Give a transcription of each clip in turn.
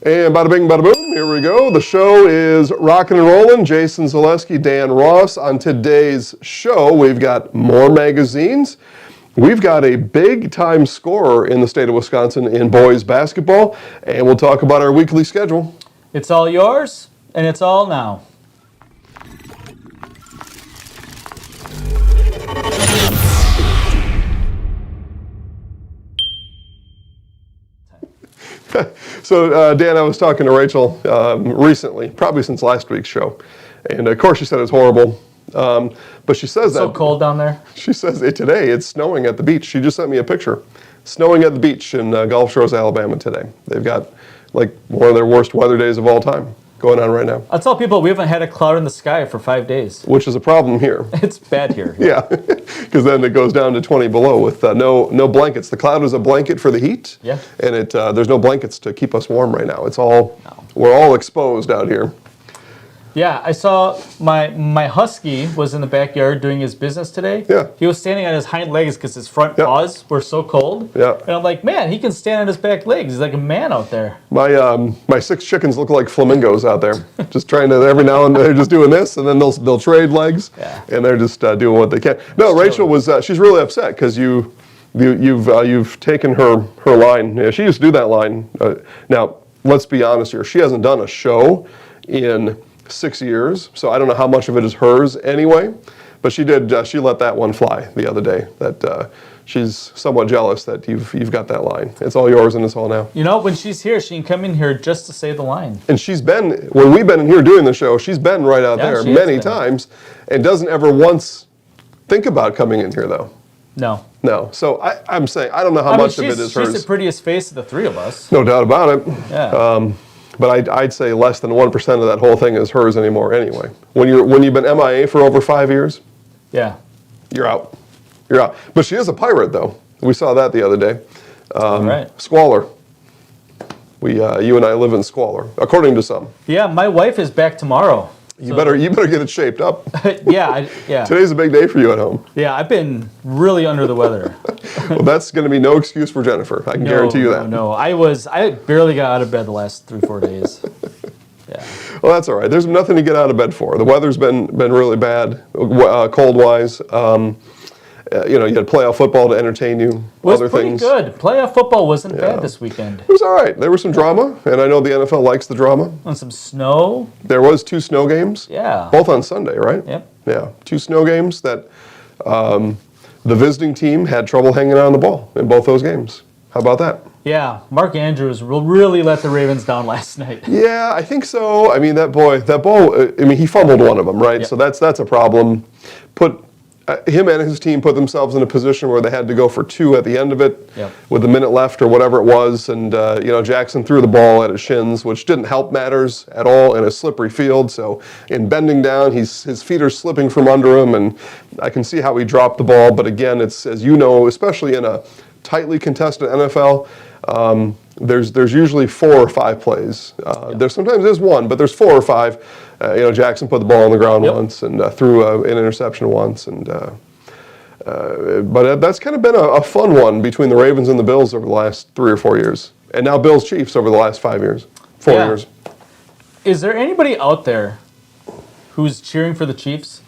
And bada bing, bada boom, here we go. The show is rocking and rolling. Jason Zaleski, Dan Ross. On today's show, we've got more magazines. We've got a big-time scorer in the state of Wisconsin in boys basketball, and we'll talk about our weekly schedule. It's all yours, and it's all now. So, Dan, I was talking to Rachel recently, probably since last week's show, and of course she said it's horrible, but she says So cold down there? She says today it's snowing at the beach. She just sent me a picture. Snowing at the beach in Gulf Shores, Alabama today. They've got like one of their worst weather days of all time going on right now. I'll tell people we haven't had a cloud in the sky for 5 days. Which is a problem here. It's bad here. Yeah, because then it goes down to 20 below with no blankets. The cloud is a blanket for the heat, yeah. And there's no blankets to keep us warm right now. We're all exposed out here. Yeah, I saw my husky was in the backyard doing his business today. Yeah. He was standing on his hind legs because his front paws were so cold. Yeah. And I'm like, man, he can stand on his back legs. He's like a man out there. My 6 chickens look like flamingos out there, just trying to every now and then they're just doing this, and then they'll trade legs, and they're just doing what they can. No, Rachel was she's really upset because you've taken her line. Yeah, she used to do that line. Now let's be honest here, she hasn't done a show in 6 years, so I don't know how much of it is hers anyway, but she did. She let that one fly the other day. That she's somewhat jealous that you've got that line. It's all yours and it's all now. You know, when she's here, she can come in here just to say the line. And when we've been in here doing the show, she's been right out there many times, and doesn't ever once think about coming in here though. No. No. So I'm saying I don't know how much of it is hers. She's the prettiest face of the three of us. No doubt about it. Yeah. But I'd say less than 1% of that whole thing is hers anymore anyway. When you've been MIA for over 5 years, yeah, you're out. You're out. But she is a pirate though. We saw that the other day. Right. Squalor. You and I live in squalor, according to some. Yeah, my wife is back tomorrow. You better get it shaped up. Yeah. Today's a big day for you at home. Yeah, I've been really under the weather. Well, that's going to be no excuse for Jennifer. I can guarantee you that. No, I barely got out of bed the last 3-4 days. Yeah. Well, that's all right. There's nothing to get out of bed for. The weather's been really bad, cold-wise. You had playoff football to entertain you. It was pretty good. Playoff football wasn't bad this weekend. It was all right. There was some drama, and I know the NFL likes the drama. And some snow. There was 2 snow games. Yeah. Both on Sunday, right? Yep. Yeah, 2 snow games that the visiting team had trouble hanging on the ball in both those games. How about that? Yeah, Mark Andrews really let the Ravens down last night. Yeah, I think so. I mean, that ball. I mean, he fumbled one of them, right? Yep. So that's a problem. Him and his team put themselves in a position where they had to go for 2 at the end of it, with a minute left or whatever it was, and Jackson threw the ball at his shins, which didn't help matters at all in a slippery field. So in bending down, his feet are slipping from under him, and I can see how he dropped the ball. But again, it's, as you know, especially in a tightly contested NFL, there's usually 4 or 5 plays. There sometimes is 1, but there's 4 or 5. Jackson put the ball on the ground once and threw an interception once, and but that's kind of been a fun one between the Ravens and the Bills over the last 3 or 4 years, and now Bills Chiefs over the last 4 years. Is there anybody out there who's cheering for the Chiefs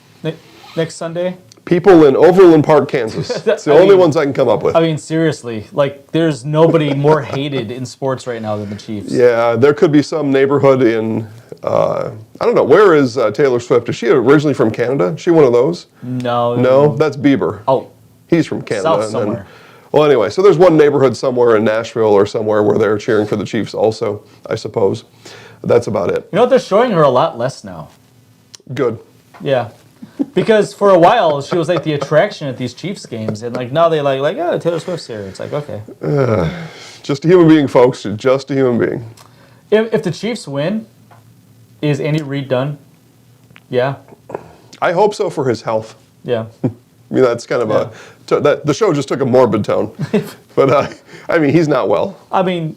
next Sunday? People in Overland Park, Kansas. It's the only ones I can come up with. I mean, seriously, there's nobody more hated in sports right now than the Chiefs. Yeah, there could be some neighborhood in, I don't know, where is Taylor Swift? Is she originally from Canada? Is she one of those? No. No, that's Bieber. Oh. He's from Canada. South somewhere. Well, anyway, so there's one neighborhood somewhere in Nashville or somewhere where they're cheering for the Chiefs also, I suppose. That's about it. You know what? They're showing her a lot less now. Good. Yeah. Because for a while, she was like the attraction at these Chiefs games. And now they Taylor Swift's here. It's like, okay. Just a human being, folks. Just a human being. If the Chiefs win, is Andy Reid done? Yeah. I hope so for his health. Yeah. I mean, that's kind of the show just took a morbid tone. But, I mean, he's not well. I mean,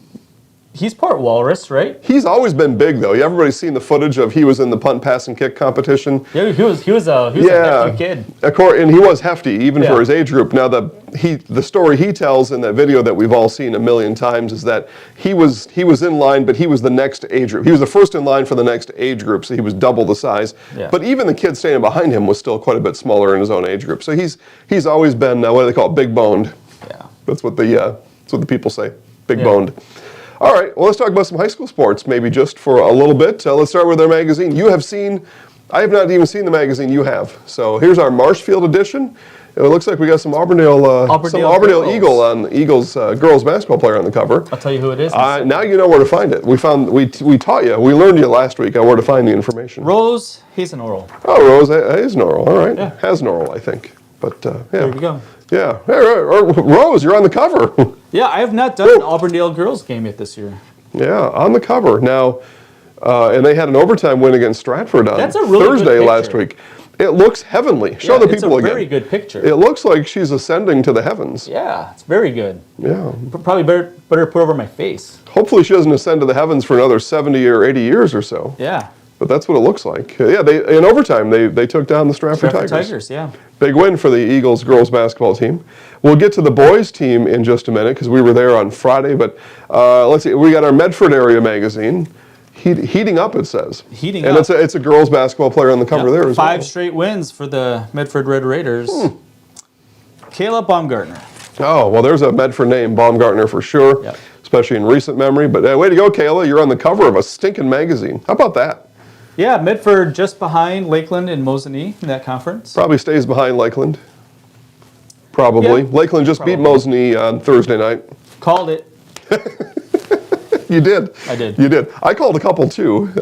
He's part walrus, right? He's always been big, though. Everybody's seen the footage of he was in the punt, pass, and kick competition. Yeah, he was a hefty kid. And he was hefty, even for his age group. Now, the story he tells in that video that we've all seen a million times is that he was in line, but he was the next age group. He was the first in line for the next age group, so he was double the size. Yeah. But even the kid standing behind him was still quite a bit smaller in his own age group. So he's always been, what do they call it, big boned. Yeah. That's what the people say, big boned. All right, well, let's talk about some high school sports, maybe just for a little bit. Let's start with their magazine. I have not even seen the magazine you have. So here's our Marshfield edition. It looks like we got some Auburndale Eagle on Eagles girls basketball player on the cover. I'll tell you who it is. Now you know where to find it. We taught you. We learned you last week on where to find the information. Rose Hazenorrell. Oh, Rose Hazenorrell. All right. Yeah. Hazenorrell, I think. But yeah. There we go. Yeah. Hey, Rose, you're on the cover. Yeah, I have not done an Auburndale girls game yet this year. Yeah, on the cover. Now, and they had an overtime win against Stratford on Thursday last week. It looks heavenly. Show the people again. It's a very good picture. It looks like she's ascending to the heavens. Yeah, it's very good. Yeah. Probably better put over my face. Hopefully she doesn't ascend to the heavens for another 70 or 80 years or so. Yeah. But that's what it looks like. Yeah, in overtime, they took down the Stratford Tigers. Yeah. Big win for the Eagles girls basketball team. We'll get to the boys team in just a minute because we were there on Friday. But let's see, we got our Medford area magazine. Heating up, it says. Heating up. And it's a girls basketball player on the cover there as well. 5 straight wins for the Medford Red Raiders. Kayla Baumgartner. Oh, well, there's a Medford name, Baumgartner for sure, especially in recent memory. But way to go, Kayla. You're on the cover of a stinking magazine. How about that? Yeah, Medford just behind Lakeland and Mosinee in that conference. Probably stays behind Lakeland. Probably. Yeah, Lakeland just beat Mosinee on Thursday night. Called it. You did. I did. You did. I called a couple too.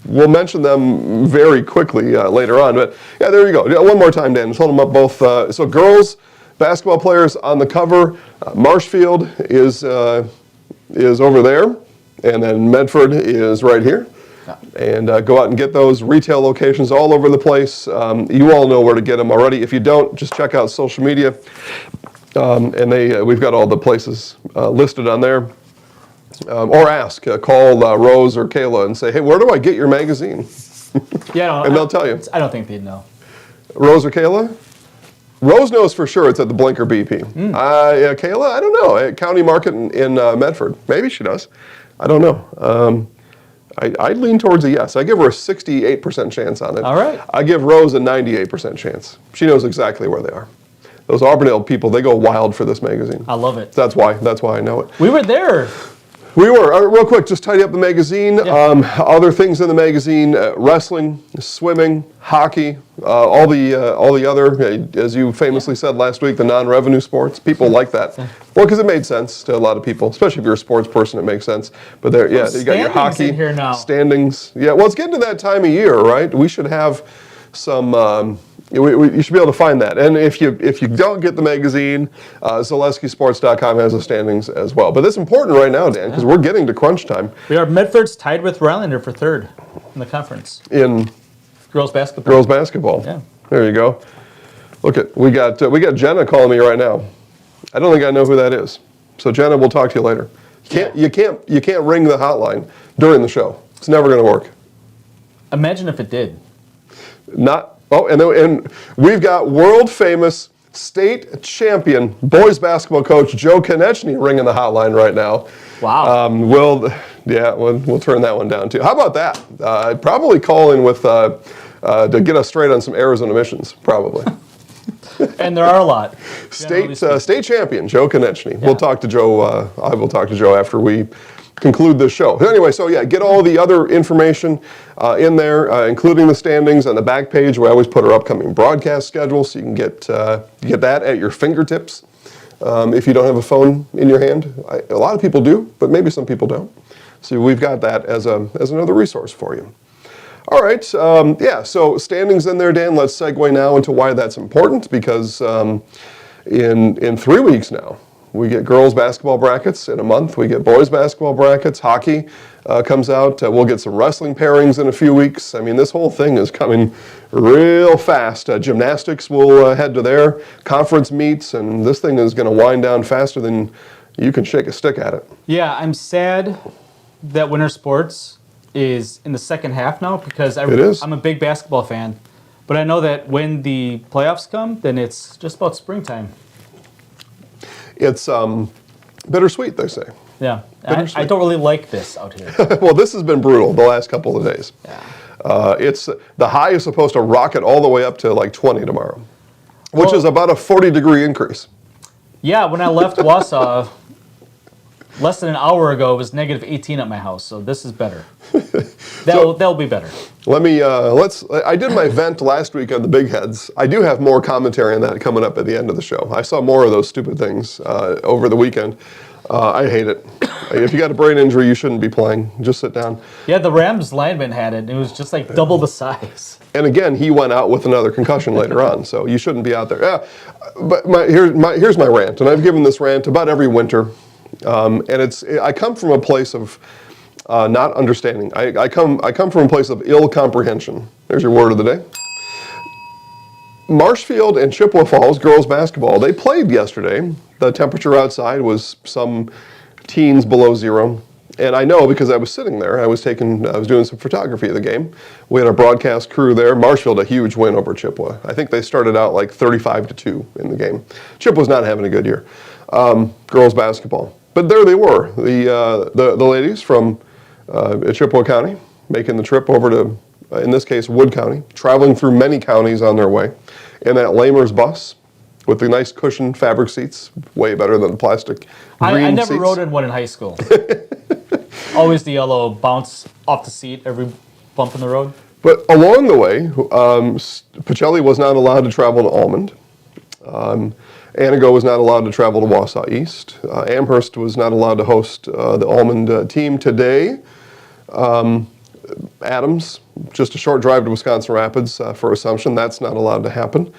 We'll mention them very quickly later on. But yeah, there you go. One more time, Dan. Just hold them up both. So girls basketball players on the cover. Marshfield is over there, and then Medford is right here. And go out and get those retail locations all over the place. You all know where to get them already. If you don't, just check out social media. And we've got all the places listed on there. Or call Rose or Kayla and say, hey, where do I get your magazine? Yeah, and they'll tell you. I don't think they'd know. Rose or Kayla? Rose knows for sure it's at the Blinker BP. Kayla, I don't know. At County Market in Medford. Maybe she does. I don't know. I'd lean towards a yes. I give her a 68% chance on it. All right. I give Rose a 98% chance. She knows exactly where they are. Those Auburndale people, they go wild for this magazine. I love it. That's why I know it. We were there. We were. Real quick, just tidy up the magazine. Yeah. Other things in the magazine, wrestling, swimming, hockey, all the other, as you famously said last week, the non-revenue sports. People like that. Well, because it made sense to a lot of people, especially if you're a sports person, it makes sense. But there, you got your hockey, in here now. Standings. Yeah, well, it's getting to that time of year, right? We should have some... you should be able to find that. And if you don't get the magazine, ZaleskiSports.com has the standings as well. But that's important right now, Dan, because we're getting to crunch time. We are. Medford's tied with Rylander for third in the conference. In girls basketball. Girls basketball. Yeah. There you go. Look at we got Jenna calling me right now. I don't think I know who that is. So Jenna, we'll talk to you later. You can't ring the hotline during the show. It's never going to work. Imagine if it did. And we've got world-famous state champion boys basketball coach Joe Konechny ringing the hotline right now. Wow. We'll turn that one down too. How about that? I'd probably call in with to get us straight on some Arizona missions, probably. And there are a lot. State champion Joe Konechny. Yeah. We'll talk to Joe. I will talk to Joe after we conclude the show. Anyway, so yeah, get all the other information in there, including the standings on the back page. We always put our upcoming broadcast schedule, so you can get that at your fingertips. If you don't have a phone in your hand, a lot of people do, but maybe some people don't. So we've got that as another resource for you. All right, so standings in there, Dan. Let's segue now into why that's important, because in 3 weeks now, we get girls basketball brackets. In a month, we get boys basketball brackets. Hockey comes out. We'll get some wrestling pairings in a few weeks. I mean, this whole thing is coming real fast. Gymnastics will head to their conference meets, and this thing is going to wind down faster than you can shake a stick at it. Yeah, I'm sad that winter sports is in the second half now because It is. I'm a big basketball fan. But I know that when the playoffs come, then it's just about springtime. It's bittersweet, they say. Yeah, I don't really like this out here. Well, this has been brutal the last couple of days. Yeah. It's the high is supposed to rocket all the way up to like 20 tomorrow, which is about a 40-degree increase. Yeah, when I left Wausau, less than an hour ago, it was negative 18 at my house, so this is better. That'll be better. Let me, I did my vent last week on the big heads. I do have more commentary on that coming up at the end of the show. I saw more of those stupid things over the weekend. I hate it. If you got a brain injury, you shouldn't be playing. Just sit down. Yeah, the Rams lineman had it, and it was just like double the size. And again, he went out with another concussion later on, so you shouldn't be out there. Yeah, but here's my rant, and I've given this rant about every winter, and I come from a place of not understanding. I come from a place of ill comprehension. There's your word of the day. Marshfield and Chippewa Falls girls basketball, they played yesterday. The temperature outside was some teens below zero. And I know because I was sitting there, I was doing some photography of the game. We had a broadcast crew there. Marshfield, a huge win over Chippewa. I think they started out like 35-2 in the game. Chippewa's not having a good year. Girls basketball. But there they were, the ladies from Chippewa County, making the trip over to, in this case, Wood County, traveling through many counties on their way in that Lamers bus with the nice cushioned fabric seats, way better than the plastic green I never seats. rode in one in high school. Always the yellow bounce off the seat every bump in the road. But along the way, Pacelli was not allowed to travel to Almond. Anago was not allowed to travel to Wausau East. Amherst was not allowed to host the Almond team today. Adams, just a short drive to Wisconsin Rapids for Assumption. That's not allowed to happen.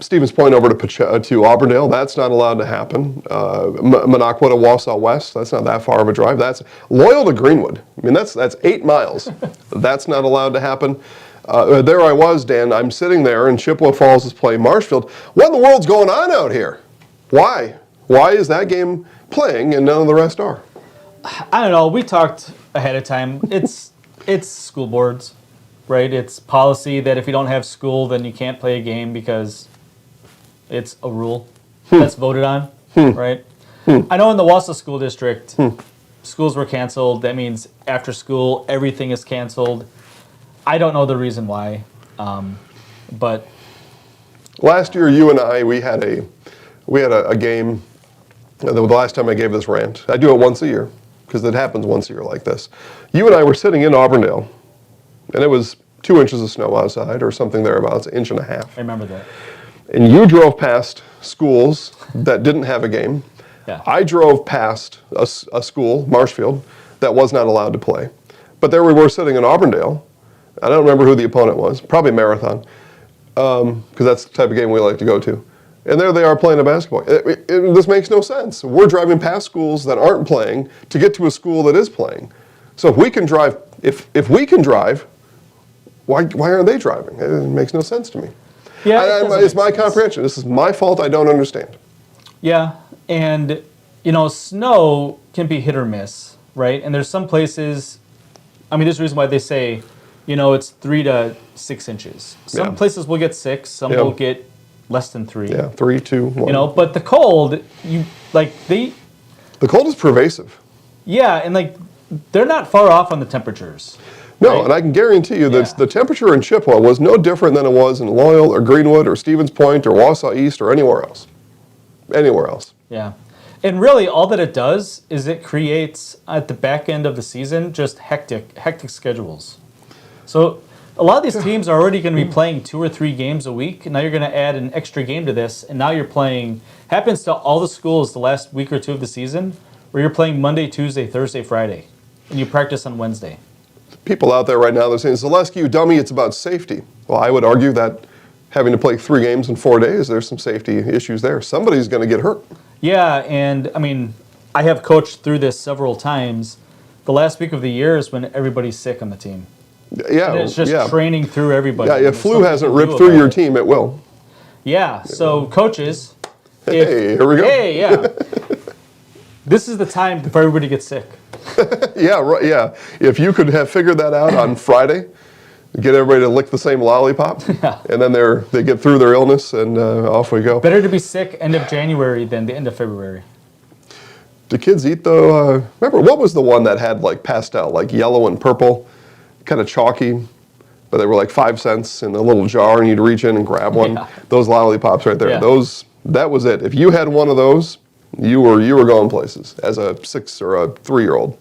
Stevens Point over to Auburndale. That's not allowed to happen. Minocqua to Wausau West. That's not that far of a drive. That's Loyal to Greenwood. I mean, that's 8 miles. That's not allowed to happen. There I was, Dan. I'm sitting there, and Chippewa Falls is playing Marshfield. What in the world's going on out here? Why? Why is that game playing and none of the rest are? I don't know. We talked ahead of time. It's school boards, right? It's policy that if you don't have school, then you can't play a game because it's a rule that's voted on, right? I know in the Wausau School District, schools were canceled. That means after school, everything is canceled. I don't know the reason why, but last year, you and I, we had a game. The last time I gave this rant, I do it once a year because it happens once a year like this. You and I were sitting in Auburndale, and it was 2 inches of snow outside or something thereabouts, 1.5 inches. I remember that. And you drove past schools that didn't have a game. Yeah. I drove past a school, Marshfield, that was not allowed to play. But there we were sitting in Auburndale. I don't remember who the opponent was, probably Marathon, because that's the type of game we like to go to. And there they are playing a basketball. This makes no sense. We're driving past schools that aren't playing to get to a school that is playing. So if we can drive, if we can drive, why aren't they driving? It makes no sense to me. Yeah, It's my comprehension. This is my fault. I don't understand. Yeah, and snow can be hit or miss, right? And there's some places. I mean, there's a reason why they say, it's 3 to 6 inches. Some places will get 6. Some will get less than 3. Yeah, 3, 2, 1. But the cold, the cold is pervasive. Yeah, and they're not far off on the temperatures. No, right? and I can guarantee you that the temperature in Chippewa was no different than it was in Loyal or Greenwood or Stevens Point or Wausau East or anywhere else. Anywhere else. Yeah. And really, all that it does is it creates, at the back end of the season, just hectic schedules. So a lot of these teams are already going to be playing 2 or 3 games a week, and now you're going to add an extra game to this, and now you're playing, happens to all the schools the last week or 2 of the season, where you're playing Monday, Tuesday, Thursday, Friday, and you practice on Wednesday. People out there right now, they're saying, Zaleski, you dummy, it's about safety. Well, I would argue that having to play 3 games in 4 days, there's some safety issues there. Somebody's going to get hurt. Yeah, and I mean, I have coached through this several times. The last week of the year is when everybody's sick on the team. Yeah, and it's just training through everybody. Yeah, if flu hasn't ripped through your team, it will. Yeah, so coaches. Hey, here we go. Hey, yeah. This is the time before everybody gets sick. Yeah, right, yeah. If you could have figured that out on Friday, get everybody to lick the same lollipop, and then they get through their illness, and off we go. Better to be sick end of January than the end of February. Do kids eat though? Remember, what was the one that had like pastel, like yellow and purple, kind of chalky, but they were like 5 cents in a little jar, and you'd reach in and grab one. Yeah. Those lollipops right there. Yeah. That was it. If you had one of those, you were going places as a 6 or a 3-year-old.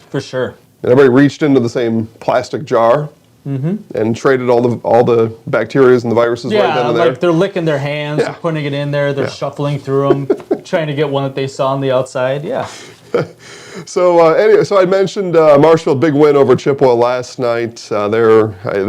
For sure. And everybody reached into the same plastic jar and traded all the bacteria and the viruses right then and there. Like they're licking their hands, Yeah. they're putting it in there, they're shuffling through them, trying to get one that they saw on the outside. Yeah. So anyway, so I mentioned Marshfield big win over Chippewa last night. There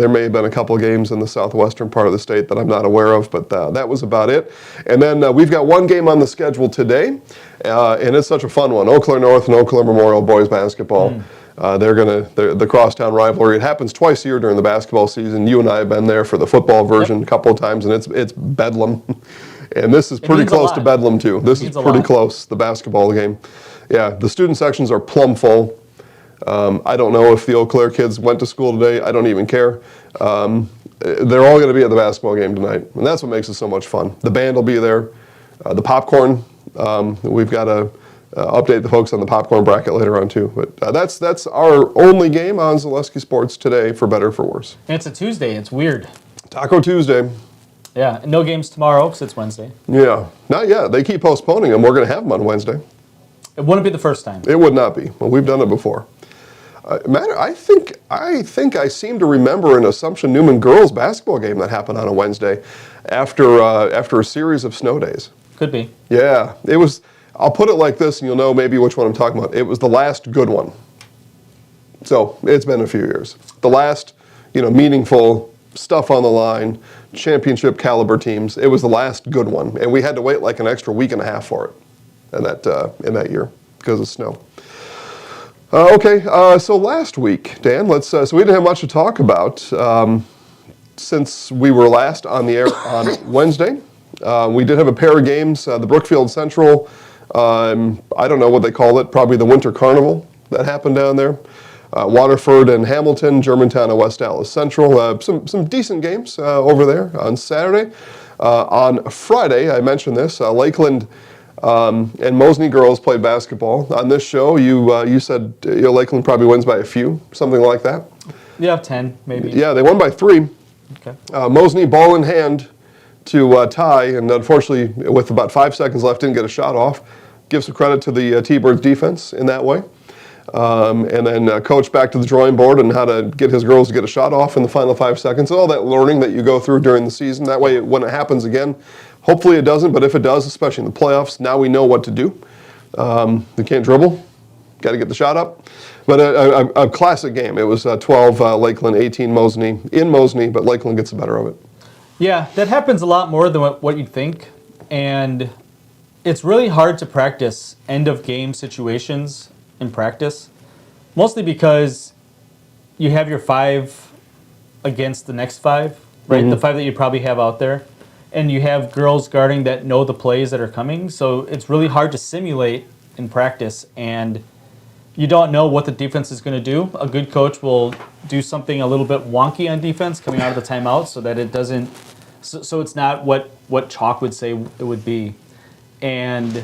may have been a couple of games in the southwestern part of the state that I'm not aware of, but that was about it. And then we've got one game on the schedule today, and it's such a fun one. Eau Claire North and Eau Claire Memorial boys basketball. They're the crosstown rivalry. It happens twice a year during the basketball season. You and I have been there for the football version a couple of times, and it's bedlam. And this is pretty close to bedlam too. This is pretty close, the basketball game. Yeah, the student sections are plumb full. I don't know if the Eau Claire kids went to school today. I don't even care. They're all going to be at the basketball game tonight, and that's what makes it so much fun. The band will be there. The popcorn, we've got to update the folks on the popcorn bracket later on too. But that's our only game on Zaleski Sports today, for better or for worse. And it's a Tuesday. It's weird. Taco Tuesday. Yeah. And no games tomorrow because it's Wednesday. Yeah, not yet. They keep postponing them. We're going to have them on Wednesday. It wouldn't be the first time. It would not be. Well, we've done it before. I think I seem to remember an Assumption Newman girls basketball game that happened on a Wednesday after a series of snow days. Could be. Yeah, it was. I'll put it like this, and you'll know maybe which one I'm talking about. It was the last good one. So it's been a few years. The last, meaningful stuff on the line, championship caliber teams. It was the last good one, and we had to wait like an extra week and a half for it. In that year because of snow. So last week, Dan, so we didn't have much to talk about since we were last on the air on Wednesday. We did have a pair of games, the Brookfield Central, I don't know what they call it, probably the Winter Carnival that happened down there. Waterford and Hamilton, Germantown and West Dallas Central. Some decent games over there on Saturday. On Friday, I mentioned this, Lakeland and Mosney girls played basketball. On this show, you said Lakeland probably wins by a few, something like that. Yeah, 10 maybe. Yeah, they won by 3. Okay. Mosney ball in hand to tie, and unfortunately, with about 5 seconds left, didn't get a shot off. Give some credit to the T-Birds defense in that way. And then coach back to the drawing board and how to get his girls to get a shot off in the final 5 seconds. All that learning that you go through during the season. That way, when it happens again, hopefully it doesn't, but if it does, especially in the playoffs, now we know what to do. You can't dribble. Got to get the shot up. But a classic game. It was 12 Lakeland, 18 Mosney, in Mosney, but Lakeland gets the better of it. Yeah, that happens a lot more than what you'd think. And it's really hard to practice end-of-game situations in practice, mostly because you have your 5 against the next 5, right? The 5 that you probably have out there. And you have girls guarding that know the plays that are coming. So it's really hard to simulate in practice. And you don't know what the defense is going to do. A good coach will do something a little bit wonky on defense coming out of the timeout so that it doesn't, so it's not what Chalk would say it would be. And,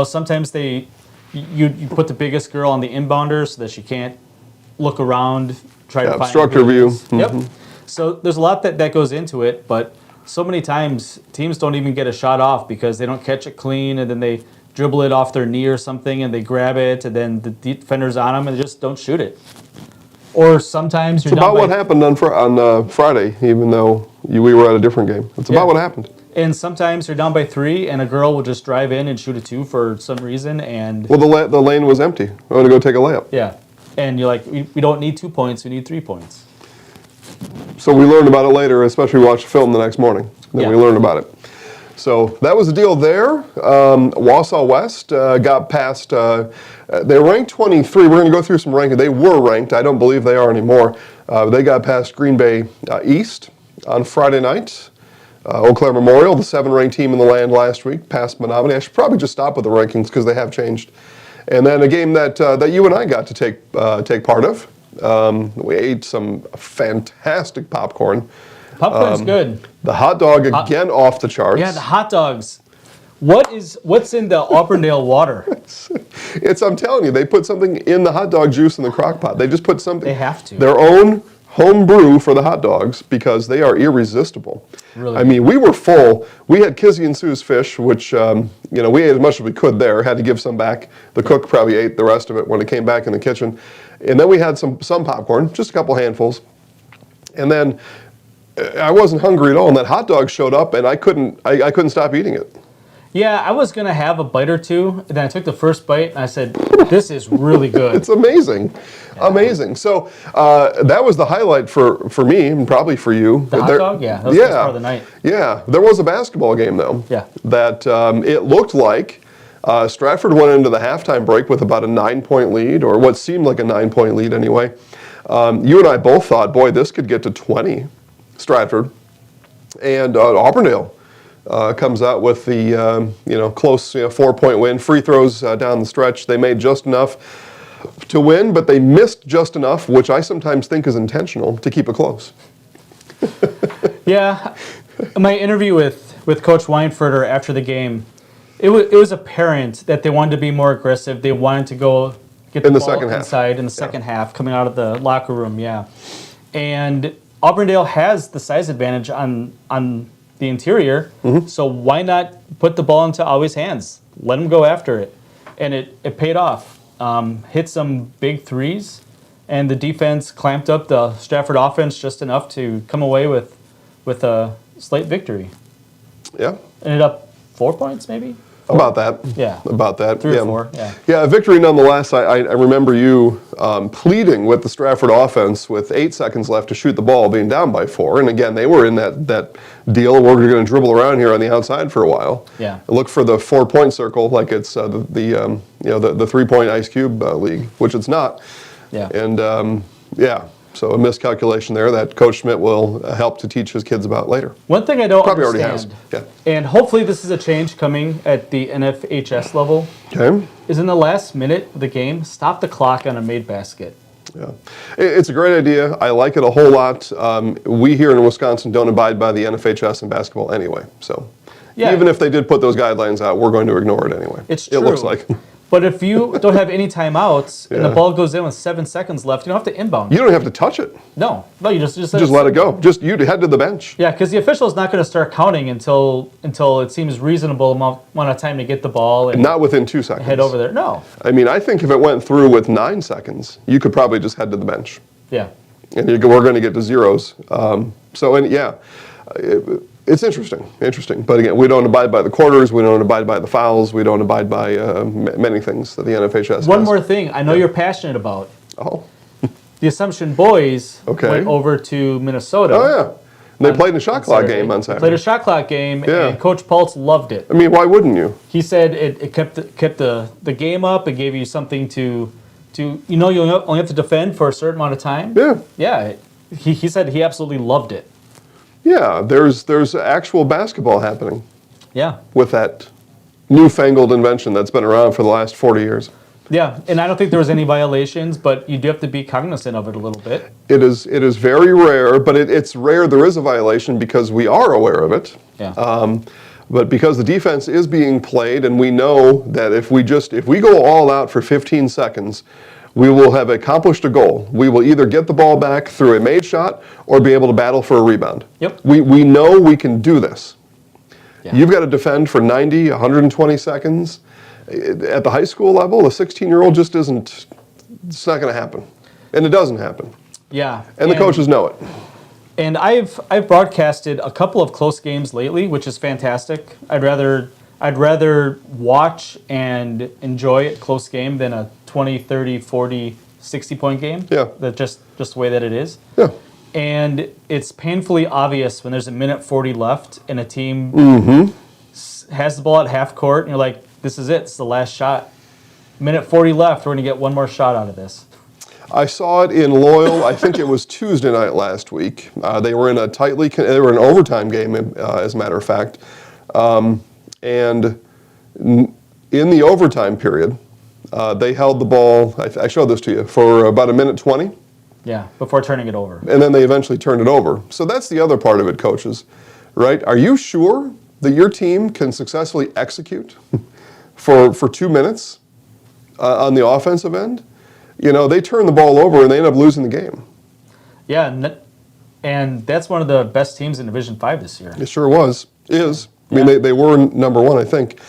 sometimes you put the biggest girl on the inbounder so that she can't look around, try to find obstruct her view. Yep. So there's a lot that goes into it, but so many times teams don't even get a shot off because they don't catch it clean, and then they dribble it off their knee or something, and they grab it, and then the defender's on them, and they just don't shoot it. Or sometimes you're It's about what happened on Friday, even though we were at a different game. It's about what happened. And sometimes you're down by 3, and a girl will just drive in and shoot a 2 for some reason, and Well, the lane was empty. I want to go take a layup. yeah, and you're like, we don't need 2 points, we need 3 points. So we learned about it later, especially we watched the film the next morning. Then we Yeah. learned about it. So that was the deal there. Wausau West got past, they ranked 23. We're going to go through some ranking. They were ranked. I don't believe they are anymore. They got past Green Bay East on Friday night. Eau Claire Memorial, the 7th-ranked team in the land last week, passed Menominee. I should probably just stop with the rankings because they have changed. And then a game that you and I got to take part of. We ate some fantastic popcorn. Popcorn's good. The hot dog again off the charts. Yeah, the hot dogs. What's in the Auburndale water? I'm telling you, they put something in the hot dog juice in the crock pot. They just put something. They have to. Their own home brew for the hot dogs because they are irresistible. Really? I mean, we were full. We had Kizzy and Sue's fish, which, we ate as much as we could there, had to give some back. The cook probably ate the rest of it when it came back in the kitchen. And then we had some popcorn, just a couple handfuls. And then I wasn't hungry at all, and that hot dog showed up, and I couldn't stop eating it. Yeah, I was going to have a bite or two, and then I took the first bite, and I said, this is really good. It's amazing. Yeah. Amazing. So that was the highlight for me, and probably for you. The hot dog? Yeah, that was the best part of the night. Yeah. There was a basketball game, though. Yeah. That it looked like Stratford went into the halftime break with about a 9-point lead, or what seemed like a 9-point lead anyway. You and I both thought, boy, this could get to 20, Stratford. And Auburndale comes out with the close 4-point win. Free throws down the stretch. They made just enough to win, but they missed just enough, which I sometimes think is intentional, to keep it close. Yeah. My interview with Coach Weinfurter after the game, it was apparent that they wanted to be more aggressive. They wanted to go get the ball inside in the second half, coming out of the locker room. Yeah, and Auburndale has the size advantage on the interior, so why not put the ball into Aue's hands? Let him go after it, and it paid off. Hit some big threes, and the defense clamped up the Stratford offense just enough to come away with a slight victory. Yeah, Ended up 4 points, maybe. 4? About that. Yeah. About that. 3 or 4. Yeah. Yeah, a victory nonetheless. I remember you pleading with the Stratford offense with 8 seconds left to shoot the ball, being down by 4. And again, they were in that deal. We're going to dribble around here on the outside for a while. Yeah. Look for the 4-point circle, like it's the 3-point Ice Cube league, which it's not. Yeah. And so a miscalculation there that Coach Schmidt will help to teach his kids about later. One thing I don't Probably understand, already has. Yeah. and hopefully this is a change coming at the NFHS level, Okay. is in the last minute of the game, stop the clock on a made basket. Yeah, it's a great idea. I like it a whole lot. We here in Wisconsin don't abide by the NFHS in basketball anyway. So even if they did put those guidelines out, we're going to ignore it anyway. It's true. It looks like. But if you don't have any timeouts and the ball goes in with 7 seconds left, you don't have to inbound. You don't have to touch it. No, you just let it go. Just you head to the bench. Yeah, because the official is not going to start counting until it seems reasonable amount of time to get the ball and not within 2 seconds. Head over there. No. I mean, I think if it went through with 9 seconds, you could probably just head to the bench. Yeah. And we're going to get to zeros. It's interesting. But again, we don't abide by the quarters, we don't abide by the fouls, we don't abide by many things that the NFHS has. One more thing I know you're passionate about. Oh. The Assumption boys went over to Minnesota. Oh, yeah. And they played a shot clock game on Saturday. Played a shot clock game, and Coach Pultz loved it. I mean, why wouldn't you? He said it kept the game up, it gave you something to you only have to defend for a certain amount of time. Yeah. Yeah. He said he absolutely loved it. Yeah, there's actual basketball happening. Yeah. With that newfangled invention that's been around for the last 40 years. Yeah, and I don't think there was any violations, but you do have to be cognizant of it a little bit. It is very rare, but it's rare there is a violation because we are aware of it. Yeah. But because the defense is being played, and we know that if we go all out for 15 seconds, we will have accomplished a goal. We will either get the ball back through a made shot or be able to battle for a rebound. Yep. We know we can do this. Yeah. You've got to defend for 90, 120 seconds. At the high school level, a 16-year-old just isn't, it's not going to happen. And it doesn't happen. Yeah. And the coaches know it. And I've broadcasted a couple of close games lately, which is fantastic. I'd rather watch and enjoy a close game than a 20, 30, 40, 60-point game. Yeah. That's just the way that it is. Yeah. And it's painfully obvious when there's a minute 40 left and a team has the ball at half court and you're like, this is it. It's the last shot. Minute 40 left. We're going to get one more shot out of this. I saw it in Loyal. I think it was Tuesday night last week. They were in a they were an overtime game, as a matter of fact. And in the overtime period, they held the ball, I showed this to you, for about 1:20. Yeah, before turning it over. And then they eventually turned it over. So that's the other part of it, coaches, right? Are you sure that your team can successfully execute for 2 minutes on the offensive end? They turn the ball over and they end up losing the game. Yeah, and that's one of the best teams in Division 5 this year. It sure is. I mean, they were number one, I think.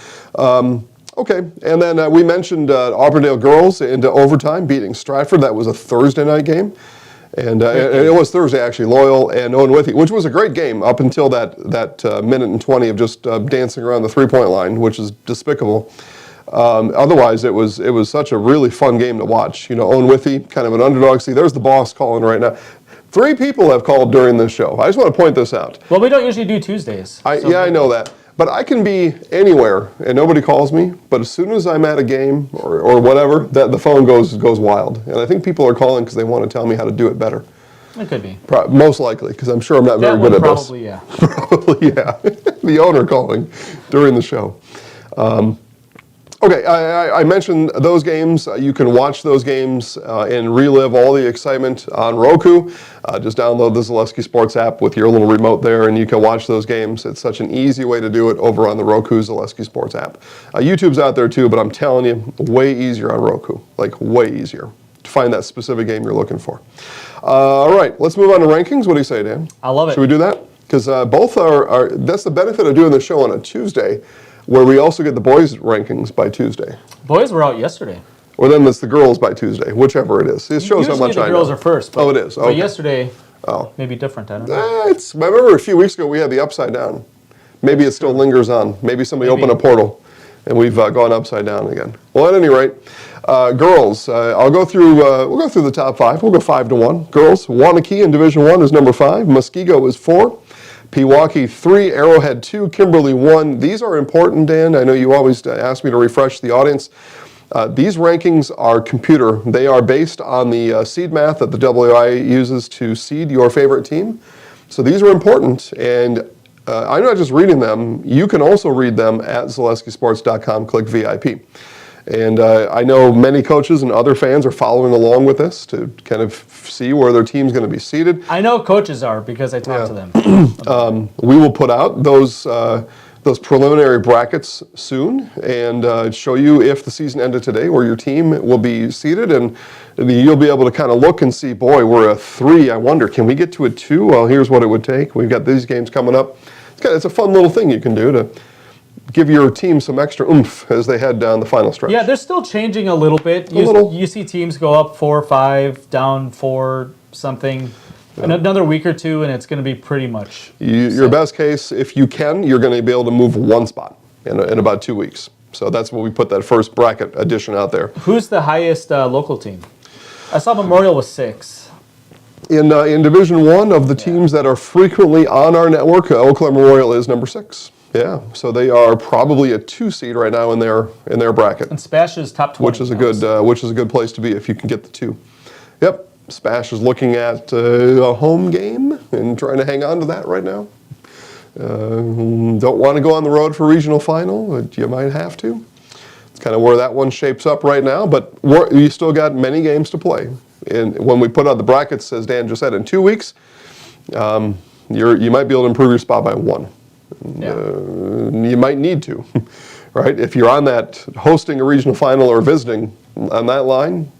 Okay, and then we mentioned Auburndale girls into overtime beating Stratford. That was a Thursday night game. And it was Thursday, actually, Loyal and Owen Withy, which was a great game up until that 1:20 of just dancing around the three-point line, which is despicable. Otherwise, it was such a really fun game to watch. Owen Withy, kind of an underdog. See, there's the boss calling right now. 3 people have called during this show. I just want to point this out. Well, we don't usually do Tuesdays. I know that. But I can be anywhere and nobody calls me. But as soon as I'm at a game or whatever, the phone goes wild. And I think people are calling because they want to tell me how to do it better. It could be. Most likely, because I'm sure I'm not very good at this. Probably, yeah. Probably, yeah. The owner calling during the show. Okay, I mentioned those games. You can watch those games and relive all the excitement on Roku. Just download the Zaleski Sports app with your little remote there, and you can watch those games. It's such an easy way to do it over on the Roku Zaleski Sports app. YouTube's out there too, but I'm telling you, way easier on Roku. Like, way easier to find that specific game you're looking for. All right, let's move on to rankings. What do you say, Dan? I love it. Should we do that? Because both are, that's the benefit of doing the show on a Tuesday, where we also get the boys' rankings by Tuesday. Boys were out yesterday. Or then it's the girls by Tuesday, whichever it is. It shows how much I know. Usually the girls are first. But, it is. Okay. But yesterday, maybe different. I don't know. I remember a few weeks ago we had the upside down. Maybe it still lingers on. Maybe somebody opened a portal and we've gone upside down again. Well, at any rate, girls, we'll go through the top 5. We'll go 5 to 1. Girls, Wanakee in Division 1 is number 5. Muskego is 4. Pewaukee 3, Arrowhead 2, Kimberly 1. These are important, Dan. I know you always ask me to refresh the audience. These rankings are computer. They are based on the seed math that the WI uses to seed your favorite team. So these are important, and I'm not just reading them. You can also read them at ZaleskiSports.com. Click VIP. And I know many coaches and other fans are following along with this to kind of see where their team's going to be seated. I know coaches are because I talk to them. We will put out those preliminary brackets soon and show you if the season ended today where your team will be seated, and you'll be able to kind of look and see, boy, we're a 3. I wonder, can we get to a 2? Well, here's what it would take. We've got these games coming up. It's a fun little thing you can do to give your team some extra oomph as they head down the final stretch. Yeah, they're still changing a little bit. You see teams go up 4 or 5, down 4 something. In another week or two, and it's going to be pretty much your best case, if you can, you're going to be able to move 1 spot in about 2 weeks. So that's what we put that first bracket addition out there. Who's the highest local team? I saw Memorial was 6. In Division 1 of the teams that are frequently on our network, Eau Claire Memorial is number 6. Yeah, so they are probably a 2 seed right now in their bracket. And Spash is top 20. Which is a good place to be if you can get the 2. Yep, Spash is looking at a home game and trying to hang on to that right now. Don't want to go on the road for regional final, but you might have to. It's kind of where that one shapes up right now, but you still got many games to play. And when we put out the brackets, as Dan just said, in 2 weeks, you might be able to improve your spot by 1. Yeah. You might need to, right? If you're on that hosting a regional final or visiting on that line,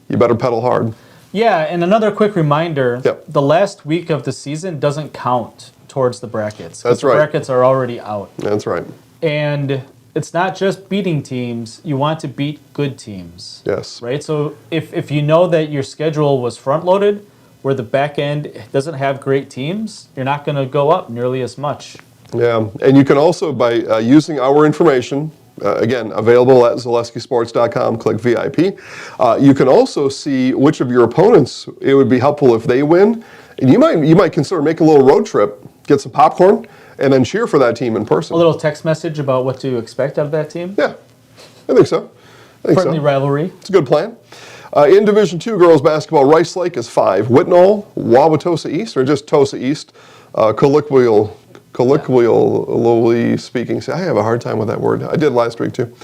you better pedal hard. Yeah, and another quick reminder, the last week of the season doesn't count towards the brackets. That's right. The brackets are already out. That's right. And it's not just beating teams, you want to beat good teams. Yes. Right? So if you know that your schedule was front-loaded, where the back end doesn't have great teams, you're not going to go up nearly as much. Yeah, and you can also, by using our information, again, available at ZaleskiSports.com, click VIP, you can also see which of your opponents it would be helpful if they win. And you might consider making a little road trip, get some popcorn, and then cheer for that team in person. A little text message about what to expect out of that team? Yeah, I think so. Friendly rivalry. It's a good plan. In Division II girls basketball, Rice Lake is 5. Whitnall, Wauwatosa East, or just Tosa East, colloquially speaking. See, I have a hard time with that word. I did last week too.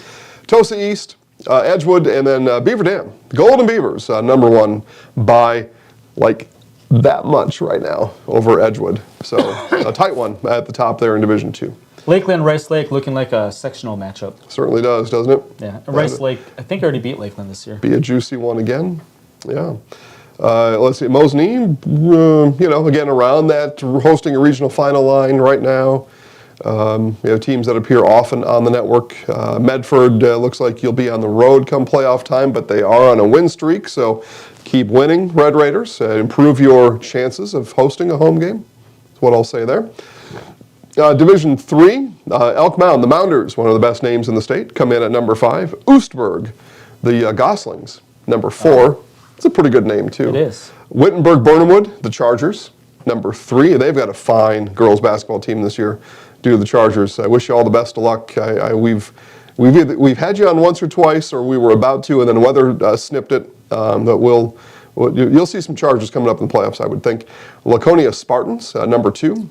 Tosa East, Edgewood, and then Beaver Dam. Golden Beavers, number 1 by like that much right now over Edgewood. So a tight one at the top there in Division II. Lakeland, Rice Lake looking like a sectional matchup. Certainly does, doesn't it? Yeah, and Rice Lake, I think, already beat Lakeland this year. Be a juicy one again. Yeah. Let's see, Mosney, again, around that, hosting a regional final line right now. We have teams that appear often on the network. Medford looks like you'll be on the road come playoff time, but they are on a win streak, so keep winning, Red Raiders. Improve your chances of hosting a home game. That's what I'll say there. Division III, Elk Mound, the Mounders, one of the best names in the state, come in at number 5. Oostburg, the Goslings, number 4. It's a pretty good name, too. It is. Wittenberg-Burnhamwood, the Chargers, number 3. They've got a fine girls basketball team this year due to the Chargers. I wish you all the best of luck. We've had you on once or twice, or we were about to, and then weather snipped it. But you'll see some Chargers coming up in the playoffs, I would think. Laconia Spartans, number 2.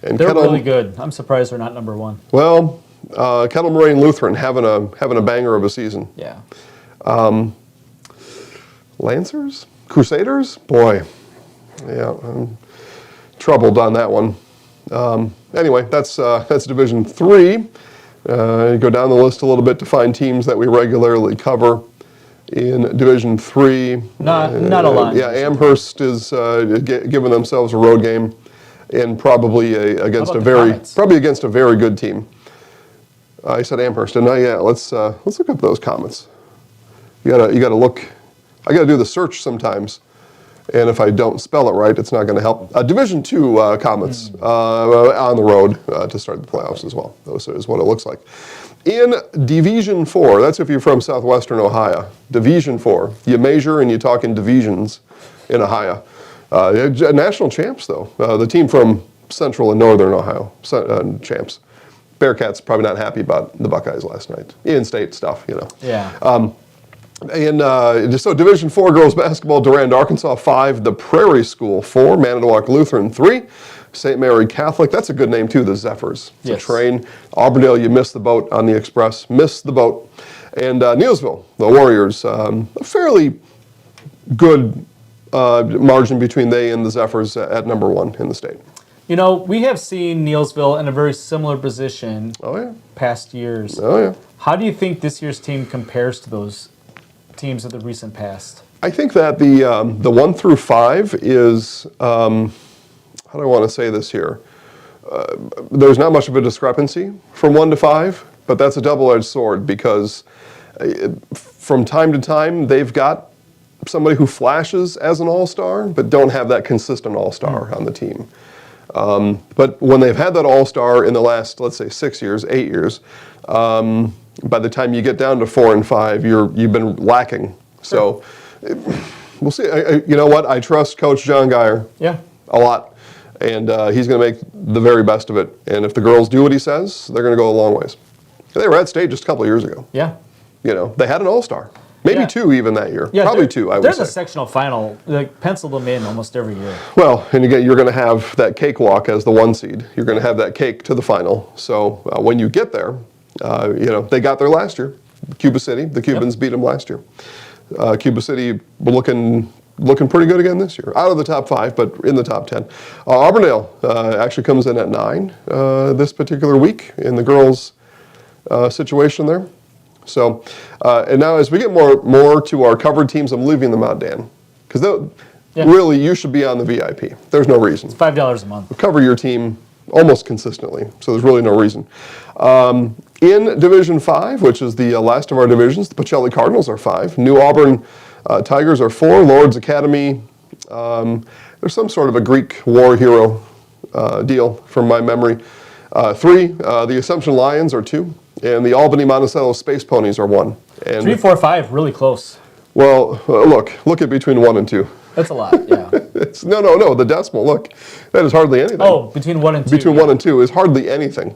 And they're really good. I'm surprised they're not number 1. Well, Kettle Moraine Lutheran having a banger of a season. Yeah. Lancers? Crusaders? Boy, yeah, I'm troubled on that one. Anyway, that's Division III. You go down the list a little bit to find teams that we regularly cover in Division III. Not a lot. Yeah, Amherst is giving themselves a road game, and probably against a very good team. I said Amherst, didn't I? Yeah. Let's look up those Comets. You gotta look. I gotta do the search sometimes, and if I don't spell it right, it's not going to help. Division II Comets on the road to start the playoffs as well. Those is what it looks like. In Division IV, that's if you're from southwestern Ohio. Division IV, you measure and you talk in divisions in Ohio. National champs, though. The team from central and northern Ohio, champs. Bearcats probably not happy about the Buckeyes last night. In-state stuff, Yeah. So Division IV girls basketball, Durand, Arkansas 5, the Prairie School 4, Manitowoc Lutheran 3, St. Mary Catholic, that's a good name too, the Zephyrs. It's a train. Auburndale, you missed the boat on the Express, missed the boat. And Neilsville, the Warriors, a fairly good margin between they and the Zephyrs at number 1 in the state. You know, we have seen Neilsville in a very similar position past years. Oh, yeah. How do you think this year's team compares to those teams of the recent past? I think that the 1 through 5 is, how do I want to say this here? There's not much of a discrepancy from 1 to 5, but that's a double-edged sword because from time to time they've got somebody who flashes as an all-star, but don't have that consistent all-star on the team. But when they've had that all-star in the last, let's say, 6 years, 8 years, by the time you get down to 4 and 5, you've been lacking. So we'll see. You know what? I trust Coach John Geyer a lot, and he's going to make the very best of it. And if the girls do what he says, they're going to go a long ways. They were at state just a couple of years ago. Yeah. They had an all-star. Maybe 2 even that year. Yeah, probably 2, I would say. There's a sectional final, penciled them in almost every year. Well, and again, you're going to have that cakewalk as the 1 seed. You're going to have that cake to the final. So when you get there, they got there last year. Cuba City, the Cubans beat them last year. Cuba City looking pretty good again this year. Out of the top 5, but in the top 10. Auburndale actually comes in at 9 this particular week in the girls' situation there. So, and now as we get more to our covered teams, I'm leaving them out, Dan, because really you should be on the VIP. There's no reason. It's $5 a month. Cover your team almost consistently, so there's really no reason. In Division 5, which is the last of our divisions, the Pacelli Cardinals are 5. New Auburn Tigers are 4. Lord's Academy, there's some sort of a Greek war hero deal from my memory. 3, the Assumption Lions are 2. And the Albany Monticello Space Ponies are 1. And 3, 4, 5, really close. Well, look at between 1 and 2. That's a lot, yeah. No, the decimal, look, that is hardly anything. Oh, between 1 and 2. Between 1 and 2 is hardly anything.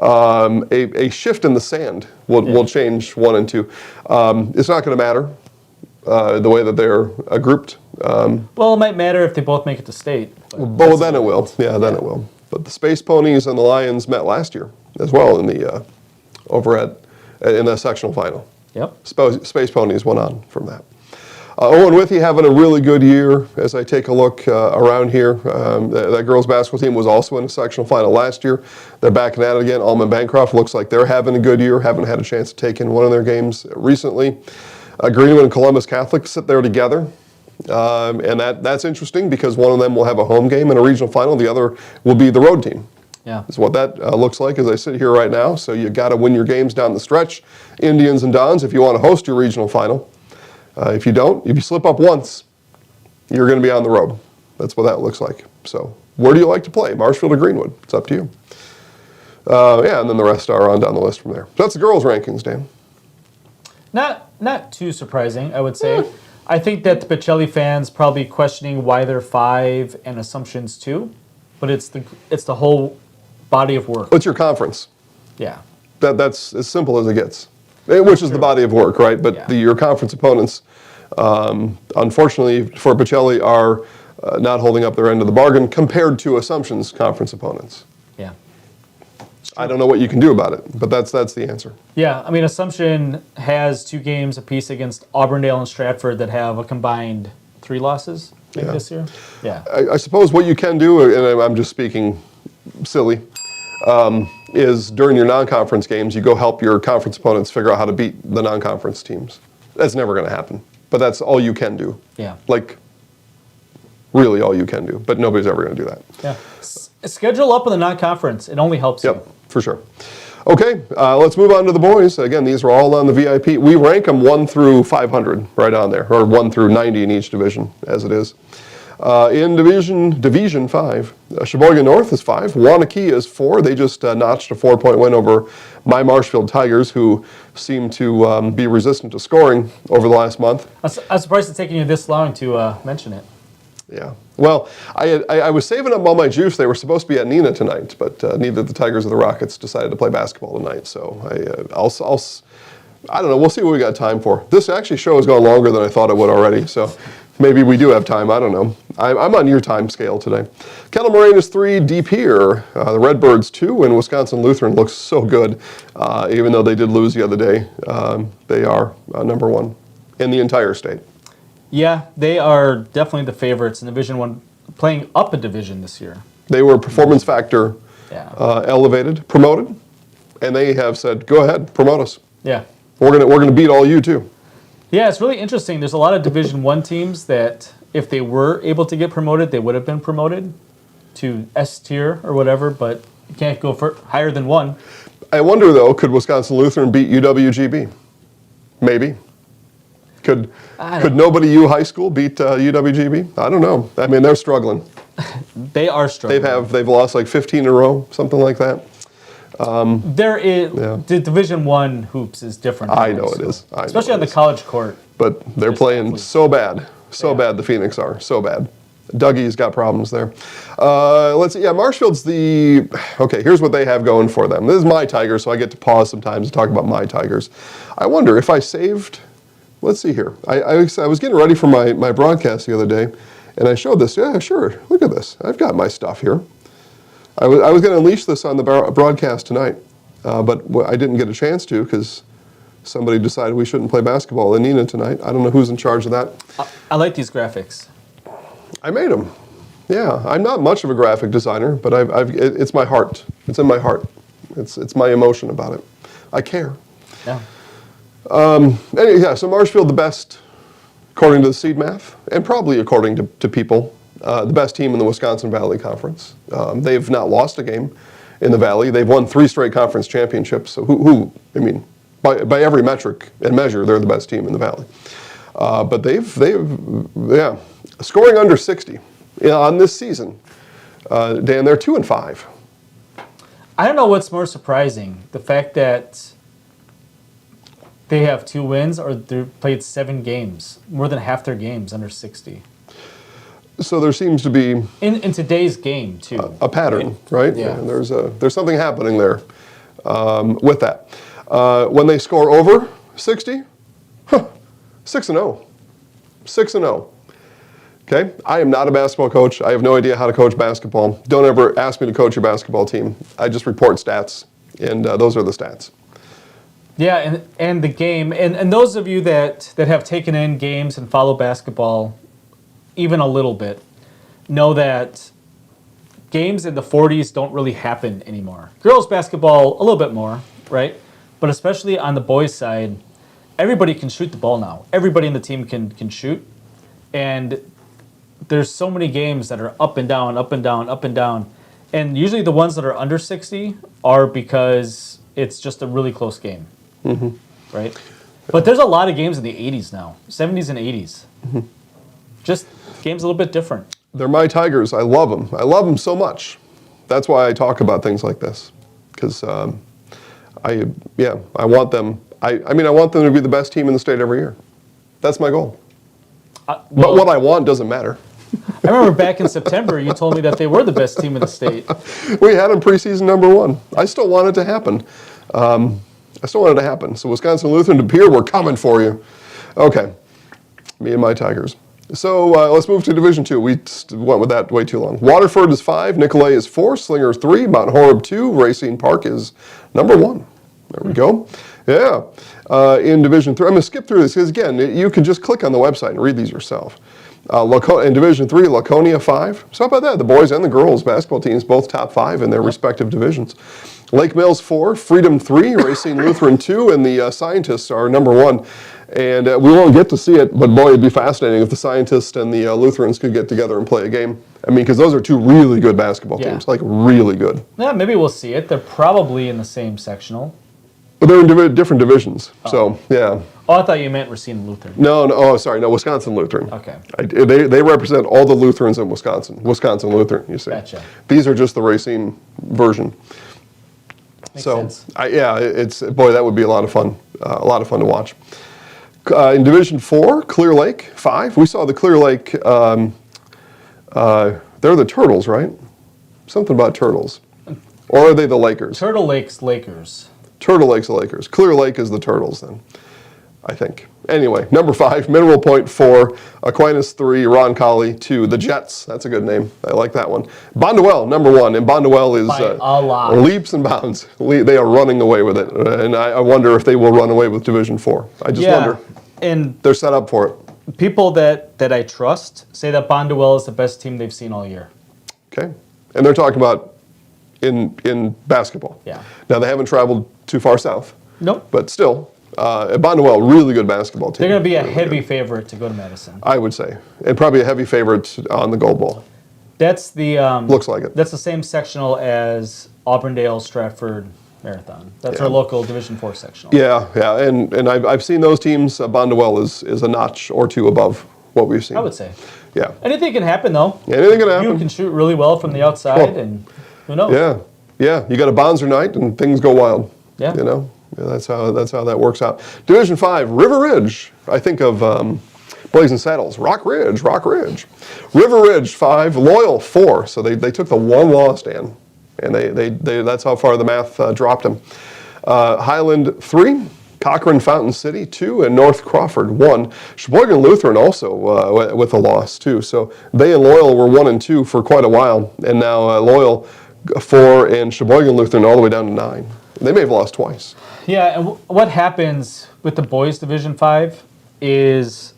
A shift in the sand will change 1 and 2. It's not going to matter. the way that they're grouped. Well, it might matter if they both make it to state. But then it will. Yeah, then it will. But the Space Ponies and the Lions met last year as well in the in the sectional final. Yep. Space Ponies went on from that. Owen Withy having a really good year as I take a look around here. That girls basketball team was also in a sectional final last year. They're back at it again. Almond Bancroft looks like they're having a good year. Haven't had a chance to take in one of their games recently. Greenwood and Columbus Catholic sit there together. And that's interesting because one of them will have a home game in a regional final. The other will be the road team. Yeah. Is what that looks like as I sit here right now. So you got to win your games down the stretch, Indians and Dons, if you want to host your regional final. If you don't, if you slip up once, you're going to be on the road. That's what that looks like. So where do you like to play, Marshfield or Greenwood? It's up to you. Yeah, and then the rest are on down the list from there. So that's the girls' rankings, Dan. Not too surprising, I would say. I think that the Pacelli fans probably questioning why they're 5 and Assumption's 2, but it's the whole body of work. What's your conference? Yeah. That's as simple as it gets. Which is the body of work, right? But Yeah. your conference opponents, unfortunately for Pacelli, are not holding up their end of the bargain compared to Assumption's conference opponents. Yeah. I don't know what you can do about it, but that's the answer. Yeah, I mean, Assumption has 2 games apiece against Auburndale and Stratford that have a combined 3 losses this year. Yeah. I suppose what you can do, and I'm just speaking silly, is during your non-conference games, you go help your conference opponents figure out how to beat the non-conference teams. That's never going to happen, but that's all you can do. Yeah. Like, really all you can do, but nobody's ever going to do that. Yeah. Schedule up in the non-conference. It only helps Yep, you. for sure. Okay, let's move on to the boys. Again, these are all on the VIP. We rank them 1 through 500 right on there, or 1 through 90 in each division, as it is. In Division 5, Sheboygan North is 5, Wanakee is 4. They just notched a 4-point win over my Marshfield Tigers, who seem to be resistant to scoring over the last month. I'm surprised it's taking you this long to mention it. Yeah. Well, I was saving up all my juice. They were supposed to be at Neenah tonight, but neither the Tigers or the Rockets decided to play basketball tonight. So I don't know. We'll see what we got time for. This actually show has gone longer than I thought it would already. So maybe we do have time. I don't know. I'm on your time scale today. Kettle Moraine is 3, De Pere, the Redbirds 2, and Wisconsin Lutheran looks so good. Even though they did lose the other day, they are number 1 in the entire state. Yeah, they are definitely the favorites in Division 1, playing up a division this year. They were performance factor elevated, promoted, and they have said, go ahead, promote us. Yeah. We're gonna beat all you too. Yeah, it's really interesting. There's a lot of Division 1 teams that if they were able to get promoted, they would have been promoted to S tier or whatever, but you can't go for higher than 1. I wonder though, could Wisconsin Lutheran beat UWGB? Maybe. Could Nobody U High School beat UWGB? I don't know. I mean, they're struggling. They are struggling. They've lost like 15 in a row, something like that. The Division 1 hoops is different. I know it is. Especially on the college court. But they're playing so bad. So bad the Phoenix are. So bad. Dougie's got problems there. Let's see. Yeah, Marshfield's okay, here's what they have going for them. This is my Tigers, so I get to pause sometimes to talk about my Tigers. I wonder if I saved, let's see here. I was getting ready for my broadcast the other day, and I showed this. Yeah, sure. Look at this. I've got my stuff here. I was going to unleash this on the broadcast tonight, but I didn't get a chance to because somebody decided we shouldn't play basketball in Neenah tonight. I don't know who's in charge of that. I like these graphics. I made them. Yeah, I'm not much of a graphic designer, but it's my heart. It's in my heart. It's my emotion about it. I care. Yeah. Anyway, yeah, so Marshfield the best, according to the seed math, and probably according to people, the best team in the Wisconsin Valley Conference. They've not lost a game in the Valley. They've won 3 straight conference championships. So I mean, by every metric and measure, they're the best team in the Valley. But they've scoring under 60 on this season. Dan, they're 2-5. I don't know what's more surprising, the fact that they have 2 wins or they've played 7 games, more than half their games under 60. So there seems to be in today's game too a pattern, right? Yeah. And there's something happening there with that. When they score over 60, 6-0. 6-0. Okay, I am not a basketball coach. I have no idea how to coach basketball. Don't ever ask me to coach your basketball team. I just report stats, and those are the stats. Yeah, and the game, and those of you that have taken in games and follow basketball even a little bit, know that games in the 40s don't really happen anymore. Girls basketball, a little bit more, right? But especially on the boys' side, everybody can shoot the ball now. Everybody in the team can shoot. And there's so many games that are up and down, up and down, up and down. And usually the ones that are under 60 are because it's just a really close game, right? But there's a lot of games in the 80s now, 70s and 80s. Just games a little bit different. They're my Tigers. I love them. I love them so much. That's why I talk about things like this, because I want them. I mean, I want them to be the best team in the state every year. That's my goal. But what I want doesn't matter. I remember back in September, you told me that they were the best team in the state. We had them preseason #1. I still want it to happen. So Wisconsin Lutheran, De Pere, we're coming for you. Okay, me and my Tigers. So let's move to Division II. We went with that way too long. Waterford is 5, Nicolay is 4, Slinger is 3, Mount Horeb 2, Racine Park is #1. There we go. Yeah. In Division III, I'm going to skip through this because, again, you can just click on the website and read these yourself. In Division III, Laconia 5. So how about that? The boys and the girls basketball teams both top 5 in their respective divisions. Lake Mills 4, Freedom 3, Racine Lutheran 2, and the Scientists are #1. And we won't get to see it, but boy, it'd be fascinating if the Scientists and the Lutherans could get together and play a game. I mean, because those are two really good basketball teams, like really good. Yeah, maybe we'll see it. They're probably in the same sectional. But they're in different divisions, so yeah. Oh, I thought you meant Racine Lutheran. No, Wisconsin Lutheran. Okay. They represent all the Lutherans in Wisconsin. Wisconsin Lutheran, you see. Gotcha. These are just the Racine version. Makes So, sense. that would be a lot of fun. A lot of fun to watch. In Division 4, Clear Lake 5. We saw the Clear Lake. They're the Turtles, right? Something about Turtles, or are they the Lakers? Turtle Lake's Lakers. Turtle Lake's the Lakers. Clear Lake is the Turtles, then, I think. Anyway, #5, Mineral Point 4, Aquinas 3, Roncalli 2, the Jets. That's a good name. I like that one. Bonduelle, #1, and Bonduelle is By a lot. leaps and bounds. They are running away with it, and I wonder if they will run away with Division 4. I just wonder. And They're set up for it. people that I trust say that Bonduelle is the best team they've seen all year. Okay, and they're talking about in basketball. Yeah. Now they haven't traveled too far south. Nope. But still, Bonduelle, really good basketball team. They're going to be a Really heavy good, favorite to go to Madison. I would say, and probably a heavy favorite on the Gold Bowl. That's the Looks like it. That's the same sectional as Auburndale Stratford Marathon. That's our local Division 4 sectional. Yeah, and I've seen those teams. Bonduelle is a notch or two above what we've seen. I would say. Yeah. Anything can happen though. Anything can happen. You can shoot really well from the outside, and who knows? Yeah. You got a Bonzer night and things go wild. Yeah. You know, that's how that works out. Division 5, River Ridge. I think of Blazing Saddles, Rock Ridge. River Ridge 5, Loyal 4. So they took the one loss, Dan, and they that's how far the math dropped them. Highland 3. Cochrane Fountain City 2, and North Crawford 1. Sheboygan Lutheran also with a loss too. So they and Loyal were 1 and 2 for quite a while, and now Loyal 4 and Sheboygan Lutheran all the way down to 9. They may have lost twice. Yeah, and what happens with the boys Division 5 is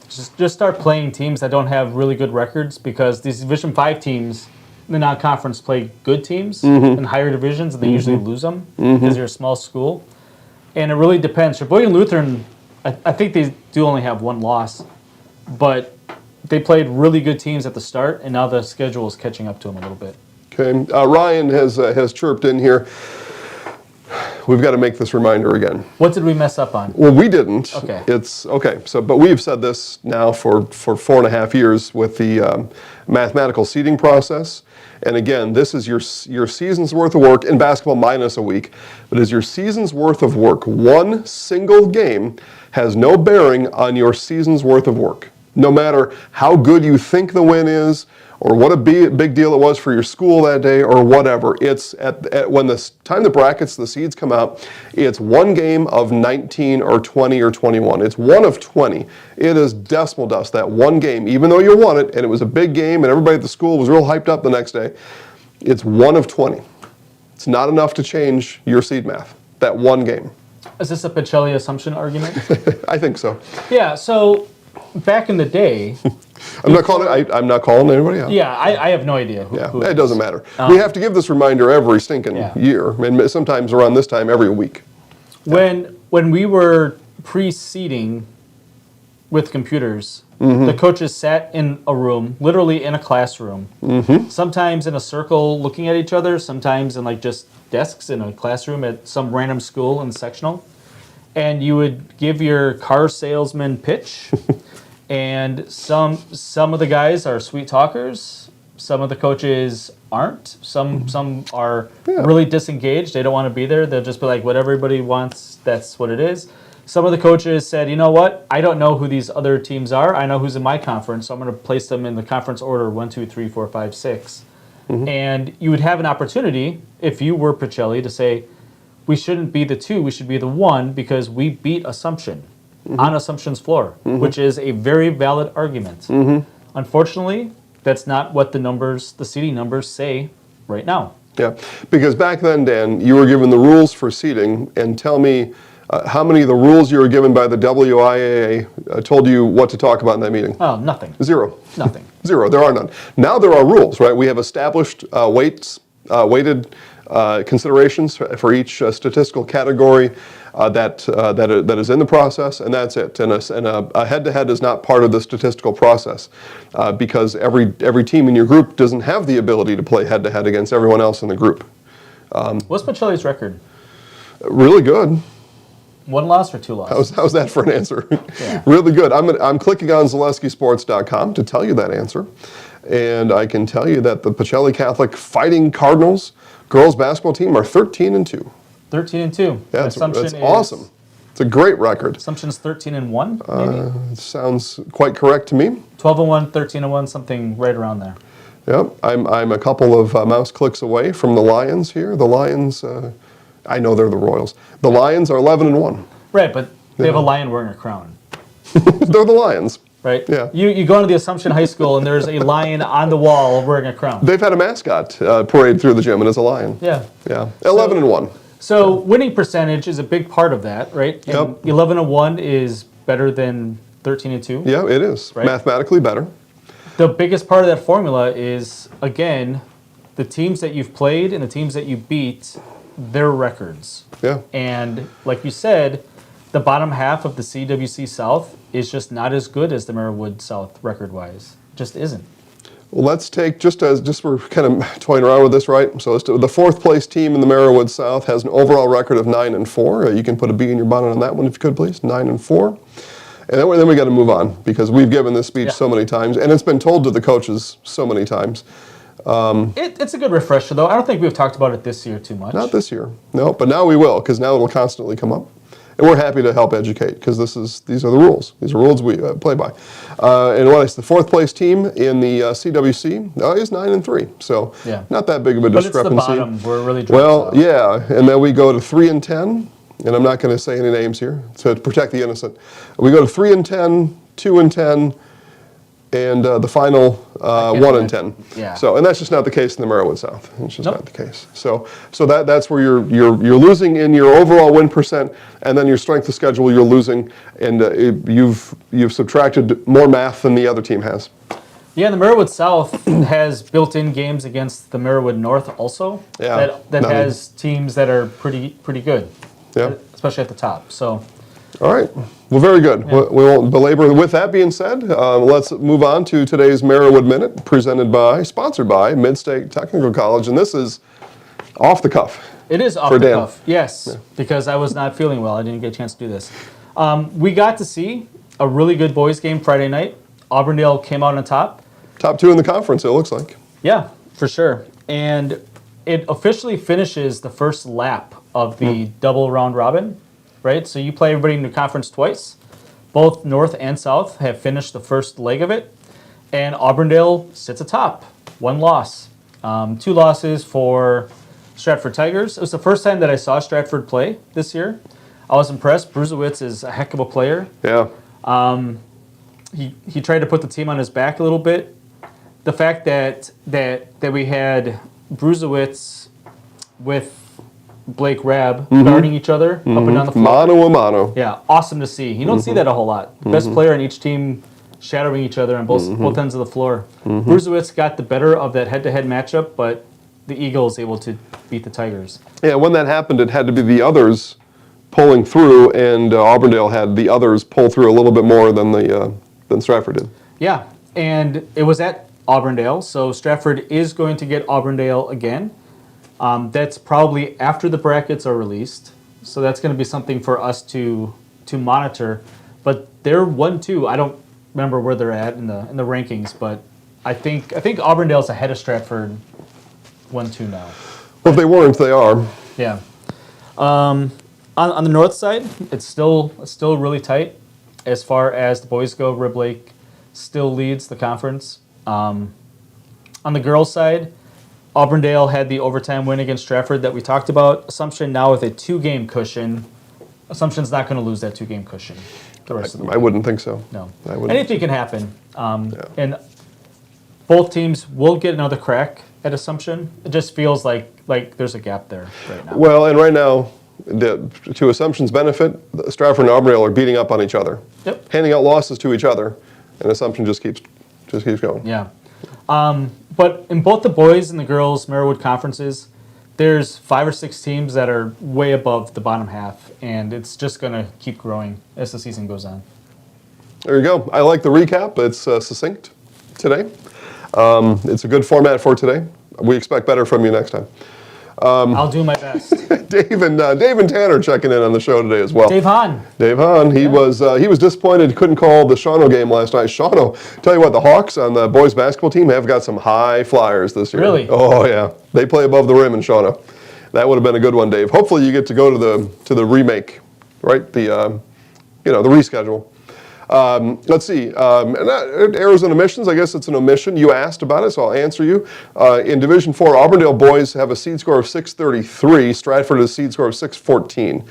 just start playing teams that don't have really good records, because these Division 5 teams in the non-conference play good teams in higher divisions, and they usually lose them because they're a small school. And it really depends. Sheboygan Lutheran, I think they do only have 1 loss, but they played really good teams at the start, and now the schedule is catching up to them a little bit. Okay, Ryan has chirped in here. We've got to make this reminder again. What did we mess up on? Well, we didn't. Okay. It's okay. So, but we've said this now for 4.5 years with the mathematical seeding process. And again, this is your season's worth of work in basketball minus a week. But as your season's worth of work, one single game has no bearing on your season's worth of work. No matter how good you think the win is, or what a big deal it was for your school that day, or whatever. It's when the time the brackets, the seeds come out, it's one game of 19 or 20 or 21. It's one of 20. It is decimal dust, that one game, even though you won it, and it was a big game, and everybody at the school was real hyped up the next day. It's one of 20. It's not enough to change your seed math, that one game. Is this a Pacelli assumption argument? I think so. Yeah, so back in the day... I'm not calling anybody out. Yeah, I have no idea who it doesn't matter. We have to give this reminder every stinking year, and sometimes around this time every week. When we were pre-seeding with computers, the coaches sat in a room, literally in a classroom, sometimes in a circle looking at each other, sometimes in like just desks in a classroom at some random school in the sectional, and you would give your car salesman pitch. And some of the guys are sweet talkers. Some of the coaches aren't. Some are really disengaged. They don't want to be there. They'll just be like, what everybody wants, that's what it is. Some of the coaches said, you know what? I don't know who these other teams are. I know who's in my conference, so I'm going to place them in the conference order 1, 2, 3, 4, 5, 6. And you would have an opportunity, if you were Pacelli, to say, we shouldn't be the 2, we should be the 1 because we beat Assumption. On Assumption's floor, which is a very valid argument. Unfortunately, that's not what the seeding numbers say right now. Yeah, because back then, Dan, you were given the rules for seeding, and tell me how many of the rules you were given by the WIAA told you what to talk about in that meeting? Oh, nothing. Zero. Nothing. Zero. There are none. Now there are rules, right? We have established weighted considerations for each statistical category that is in the process, and that's it. And a head-to-head is not part of the statistical process because every team in your group doesn't have the ability to play head-to-head against everyone else in the group. What's Pacelli's record? Really good. 1 loss or 2 losses? How's that for an answer? Yeah. Really good. I'm clicking on ZaleskiSports.com to tell you that answer. And I can tell you that the Pacelli Catholic Fighting Cardinals girls basketball team are 13-2. 13-2. Yeah, that's awesome. It's a great record. Assumption's 13-1, maybe? It sounds quite correct to me. 12-1, 13-1, something right around there. Yep, I'm a couple of mouse clicks away from the Lions here. The Lions, I know they're the Royals. The Lions are 11-1. Right, but they have a lion wearing a crown. They're the Lions. Right? Yeah. You go into the Assumption High School and there's a lion on the wall wearing a crown. They've had a mascot parade through the gym, and it's a lion. Yeah. Yeah. 11-1. So winning percentage is a big part of that, right? And Yep. 11-1 is better than 13-2. Yeah, it is. Right? Mathematically better. The biggest part of that formula is, again, the teams that you've played and the teams that you beat, their records. Yeah. And like you said, the bottom half of the CWC South is just not as good as the Merriwood South record-wise. Just isn't. Well, let's take, just we're kind of toying around with this, right? So the fourth place team in the Merriwood South has an overall record of 9-4. You can put a B in your bonnet on that one if you could, please. 9-4. And then we got to move on because we've given this speech so many times, and it's been told to the coaches so many times. It's a good refresher, though. I don't think we've talked about it this year too much. Not this year, no, but now we will, because now it'll constantly come up. And we're happy to help educate, because these are the rules. These are rules we play by. And the fourth place team in the CWC is 9-3, so not that big of a discrepancy. But it's the bottom where it really drops Well, yeah, and then we go to 3-10, and I'm not going to say any names here to protect the innocent. We go to 3-10, 2-10, and the final 1-10. Yeah. So, and that's just not the case in the Merriwood South. It's just not the case. So that's where you're losing in your overall win percent, and then your strength of schedule you're losing, and you've subtracted more math than the other team has. Yeah, the Merriwood South has built-in games against the Merriwood North also. Yeah. That has teams that are pretty good. Yeah. Especially at the top. So. All right. Well, very good. Yeah. We won't belabor. With that being said, let's move on to today's Merriwood Minute, sponsored by Mid-State Technical College, and this is off the cuff. It is off the cuff, yes, because I was not feeling well. I didn't get a chance to do this. We got to see a really good boys game Friday night. Auburndale came out on top. Top 2 in the conference, it looks like. Yeah, for sure. And it officially finishes the first lap of the double round robin. Right, so you play everybody in the conference twice. Both North and South have finished the first leg of it. And Auburndale sits atop. 1 loss. 2 losses for Stratford Tigers. It was the first time that I saw Stratford play this year. I was impressed. Bruzewicz is a heck of a player. Yeah. He tried to put the team on his back a little bit. The fact that we had Bruzewicz with Blake Rabb guarding each other up and down the floor. Mano a mano. Yeah, awesome to see. You don't see that a whole lot. The best player on each team shadowing each other on both ends of the floor. Bruzewicz got the better of that head-to-head matchup, but the Eagles able to beat the Tigers. Yeah, when that happened, it had to be the others pulling through, and Auburndale had the others pull through a little bit more than Stratford did. Yeah, and it was at Auburndale, so Stratford is going to get Auburndale again. That's probably after the brackets are released, so that's going to be something for us to monitor. But they're 1-2. I don't remember where they're at in the rankings, but I think Auburndale's ahead of Stratford 1-2 now. Well, if they weren't, they are. Yeah. On the north side, it's still really tight as far as the boys go. Rib Lake still leads the conference. On the girls' side, Auburndale had the overtime win against Stratford that we talked about. Assumption now with a 2-game cushion. Assumption's not going to lose that 2-game cushion the rest of the way. I wouldn't think so. No. I wouldn't. Anything can happen. And both teams will get another crack at Assumption. It just feels like there's a gap there right now. Well, and right now, to Assumption's benefit, Stratford and Auburndale are beating up on each other. Yep. Handing out losses to each other, and Assumption just keeps going. Yeah. But in both the boys and the girls Merriwood conferences, there's 5 or 6 teams that are way above the bottom half, and it's just going to keep growing as the season goes on. There you go. I like the recap. It's succinct today. It's a good format for today. We expect better from you next time. I'll do my best. Dave and Tanner checking in on the show today as well. Dave Hahn. Dave Hahn. He was disappointed he couldn't call the Shawano game last night. Shawano, tell you what, the Hawks on the boys basketball team have got some high flyers this year. Really? Oh yeah, they play above the rim in Shawano. That would have been a good one, Dave. Hopefully you get to go to the remake, right? The reschedule. Let's see. Errors and omissions. I guess it's an omission. You asked about it, so I'll answer you. In Division 4, Auburndale boys have a seed score of 633. Stratford has a seed score of 614,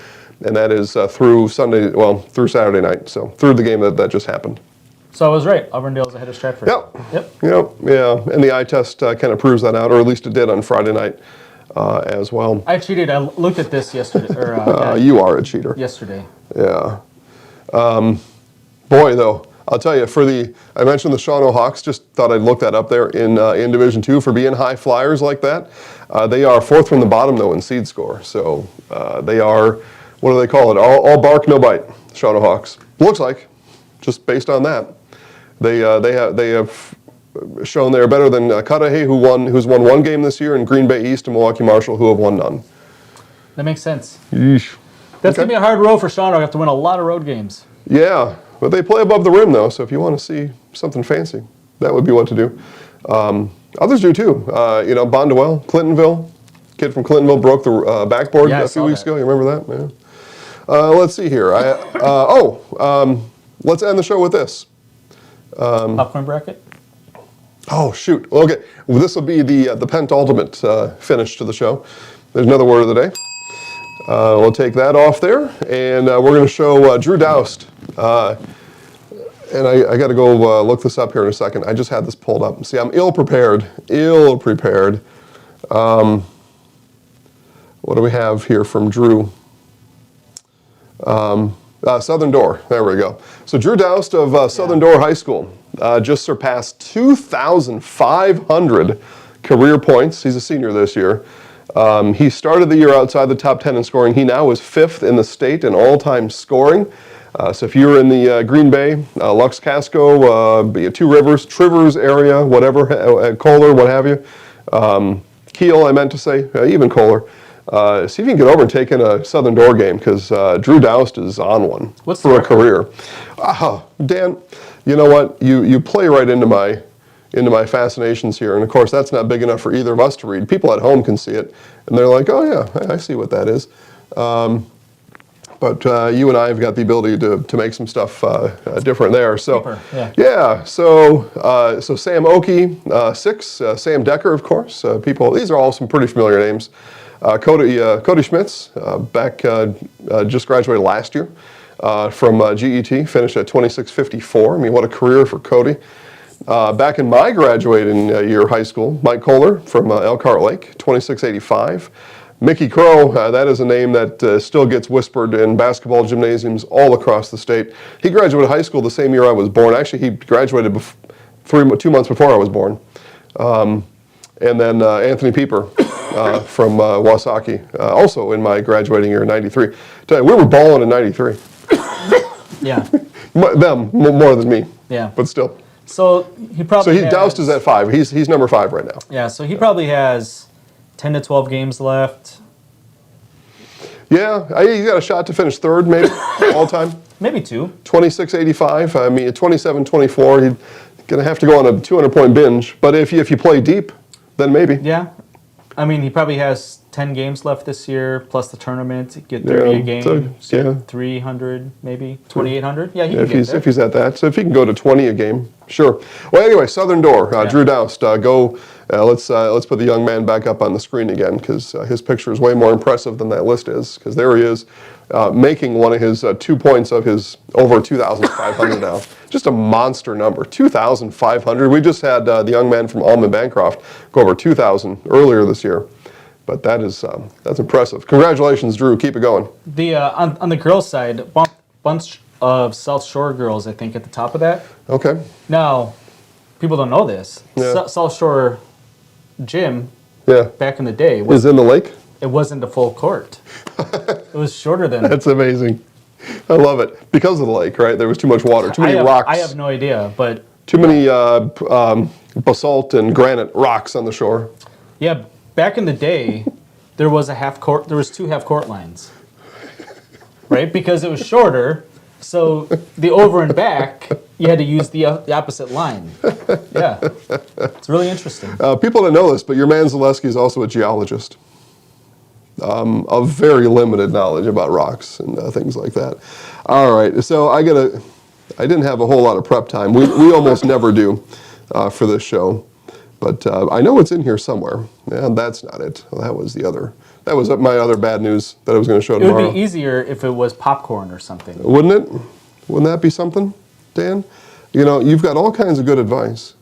and that is through Saturday night. So through the game that just happened. So I was right. Auburndale's ahead of Stratford. Yep. Yep. Yeah. And the eye test kind of proves that out, or at least it did on Friday night as well. I cheated. I looked at this yesterday. You are a cheater. Yesterday. Yeah. Boy, though, I'll tell you, I mentioned the Shawano Hawks, just thought I'd look that up there in Division 2 for being high flyers like that. They are 4th from the bottom, though, in seed score. So they are, what do they call it? All bark, no bite, Shawano Hawks. Looks like, just based on that. They have shown they are better than Cudahy, who's won 1 game this year, and Green Bay East and Milwaukee Marshall, who have won none. That makes sense. Yeesh. That's going to be a hard road for Sean. I have to win a lot of road games. Yeah, but they play above the rim, though, so if you want to see something fancy, that would be what to do. Others do, too. Bondwell, Clintonville, kid from Clintonville broke the backboard a few weeks ago. You remember that? Yeah. Let's see here. Let's end the show with this. Popcorn bracket? Oh, shoot. Okay. Well, this will be the penultimate finish to the show. There's another word of the day. We'll take that off there, and we're going to show Drew Doust. And I got to go look this up here in a second. I just had this pulled up. See, I'm ill-prepared. What do we have here from Drew? Southern Door. There we go. So Drew Doust of Southern Door High School just surpassed 2,500 career points. He's a senior this year. He started the year outside the top 10 in scoring. He now is 5th in the state in all-time scoring. So if you're in the Green Bay, Lux Casco, Two Rivers, Trivers area, whatever, Kohler, what have you, Kiel, I meant to say, even Kohler, see if you can get over and take in a Southern Door game, because Drew Doust is on one for a career. Dan, you know what? You play right into my fascinations here, and of course that's not big enough for either of us to read. People at home can see it, and they're like, oh yeah, I see what that is. but you and I have got the ability to make some stuff different there. So, Cheaper, yeah. So Sam Oakey, 6. Sam Decker, of course. These are all some pretty familiar names. Cody Schmitz, back just graduated last year from GET, finished at 26.54. I mean, what a career for Cody. Back in my graduating year of high school, Mike Kohler from Elkhart Lake, 26.85. Mickey Crow, that is a name that still gets whispered in basketball gymnasiums all across the state. He graduated high school the same year I was born. Actually, he graduated 2 months before I was born. And then Anthony Pieper from Wasaki, also in my graduating year in 93. Tell you, we were balling in 93. Yeah. Them, more than me. Yeah. But still. So he probably Doust is at 5. He's number 5 right now. Yeah, so he probably has 10 to 12 games left. Yeah, he's got a shot to finish 3rd, maybe, all time. Maybe 2. 26.85. I mean, at 27.24, he's going to have to go on a 200-point binge. But if you play deep, then maybe. Yeah. I mean, he probably has 10 games left this year, plus the tournament. Get 30 a game. So 300, maybe 2,800. Yeah, he can get there. If he's at that. So if he can go to 20 a game, sure. Well, anyway, Southern Door, Drew Doust. Let's put the young man back up on the screen again, because his picture is way more impressive than that list is. Because there he is, making one of his 2 points of his over 2,500 now. Just a monster number, 2,500. We just had the young man from Allman Bancroft go over 2,000 earlier this year. But that's impressive. Congratulations, Drew. Keep it going. On the girls' side, bunch of South Shore girls, I think, at the top of that. Okay. Now, people don't know this. Yeah. South Shore gym, Yeah. back in the day, Is in the lake? it wasn't a full court. It was shorter than. That's amazing. I love it. Because of the lake, right? There was too much water, too many rocks. I have no idea, but Too many basalt and granite rocks on the shore. yeah, back in the day, there was a half court. There was 2 half court lines, right? Because it was shorter, so the over and back, you had to use the opposite line. Yeah, it's really interesting. People don't know this, but your man Zaleski is also a geologist. Of very limited knowledge about rocks and things like that. All right, so I didn't have a whole lot of prep time. We almost never do for this show. But I know it's in here somewhere. And that's not it. Well, that was my other bad news that I was going to show tomorrow. It would be easier if it was popcorn or something. Wouldn't it? Wouldn't that be something, Dan? You know, you've got all kinds of good advice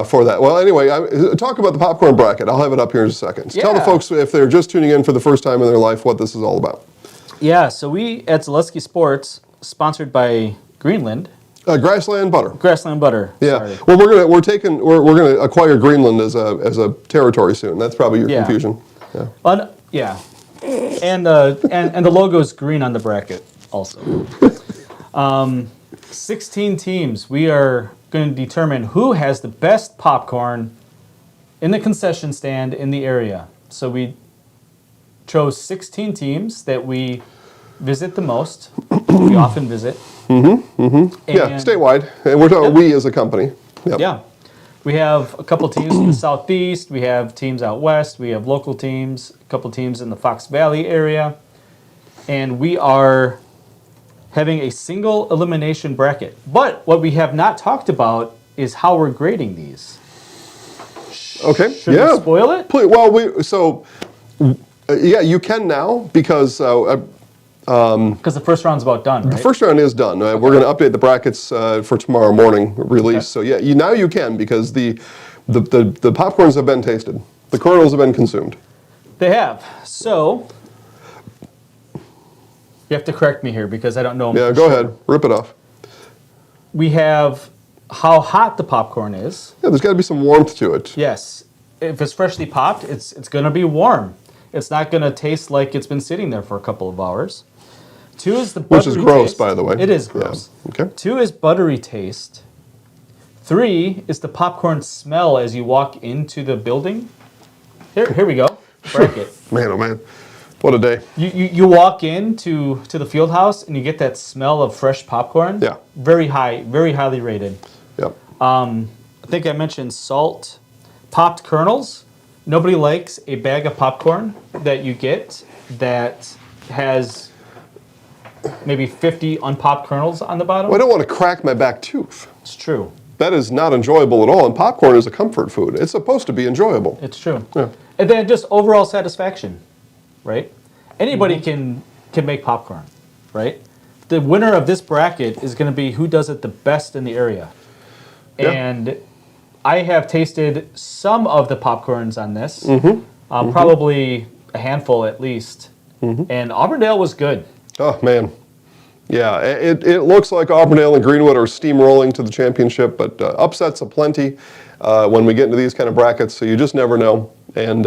for that. Well, anyway, talk about the popcorn bracket. I'll have it up here in a second. Yeah. Tell the folks, if they're just tuning in for the first time in their life, what this is all about. Yeah, so we at Zaleski Sports, sponsored by Greenland. Grassland butter. Grassland butter. Yeah. Sorry. Well, we're gonna acquire Greenland as a territory soon. That's probably your confusion. Yeah. Yeah. And the logo is green on the bracket also. 16 teams. We are going to determine who has the best popcorn in the concession stand in the area. So we chose 16 teams that we visit the most. We often visit. Yeah, statewide. And we're talking we as a company. Yep. Yeah. We have a couple teams in the southeast. We have teams out west. We have local teams, a couple teams in the Fox Valley area. And we are having a single elimination bracket. But what we have not talked about is how we're grading these. Okay. Should we spoil it? Please, well, yeah, you can now because Because the first round's about done, right? the first round is done. We're going to update the brackets for tomorrow morning release. Okay. So yeah, now you can because the popcorns have been tasted. The kernels have been consumed. They have. So, you have to correct me here because I don't know. Yeah, go ahead. Rip it off. We have how hot the popcorn is. Yeah, there's got to be some warmth to it. Yes. If it's freshly popped, it's going to be warm. It's not going to taste like it's been sitting there for a couple of hours. 2 is the buttery Which is gross, taste. by the way. It is gross. Yeah. Okay. 2 is buttery taste. 3 is the popcorn smell as you walk into the building. Here we go. Bracket. Man, oh man, what a day. You walk into the field house and you get that smell of fresh popcorn. Yeah. Very high, very highly rated. Yep. I think I mentioned salt, popped kernels. Nobody likes a bag of popcorn that you get that has maybe 50 unpopped kernels on the bottom. Well, I don't want to crack my back tooth. It's true. That is not enjoyable at all. And popcorn is a comfort food. It's supposed to be enjoyable. It's true. Yeah. And then just overall satisfaction, right? Anybody can make popcorn, right? The winner of this bracket is going to be who does it the best in the area. Yeah. And I have tasted some of the popcorns on this, probably a handful at least. And Auburndale was good. Oh, man. Yeah, it looks like Auburndale and Greenwood are steamrolling to the championship, but upsets aplenty when we get into these kind of brackets, so you just never know. And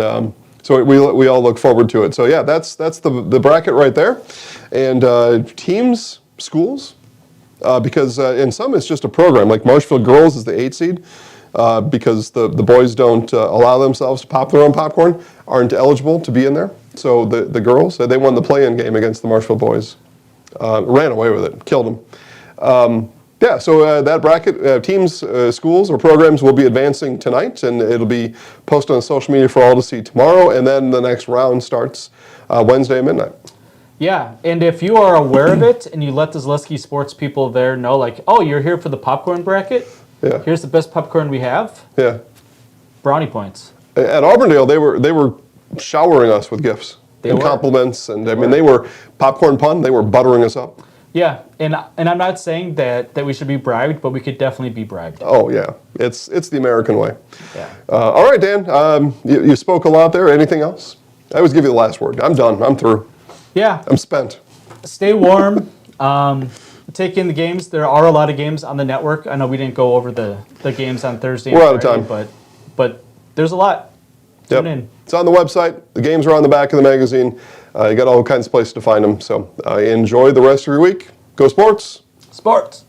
so we all look forward to it. So yeah, that's the bracket right there. And teams, schools, because in some it's just a program. Like Marshfield Girls is the 8 seed, because the boys don't allow themselves to pop their own popcorn, aren't eligible to be in there. So the girls, they won the play-in game against the Marshfield boys. Ran away with it, killed them. Yeah, so that bracket, teams, schools, or programs will be advancing tonight, and it'll be posted on social media for all to see tomorrow, and then the next round starts Wednesday at midnight. Yeah, and if you are aware of it and you let the Zaleski sports people there know, like, oh, you're here for the popcorn bracket? Yeah. Here's the best popcorn we have. Yeah. Brownie points. At Auburndale, they were showering us with gifts and compliments, and I mean, they were popcorn pun. They were buttering us up. Yeah, and I'm not saying that we should be bribed, but we could definitely be bribed. Oh yeah, it's the American way. Yeah. All right, Dan, you spoke a lot there. Anything else? I always give you the last word. I'm done. I'm through. Yeah. I'm spent. Stay warm. Take in the games. There are a lot of games on the network. I know we didn't go over the games on Thursday. We're out of time. But there's a lot. Tune in. It's on the website. The games are on the back of the magazine. You got all kinds of places to find them. So enjoy the rest of your week. Go Sports. Sports.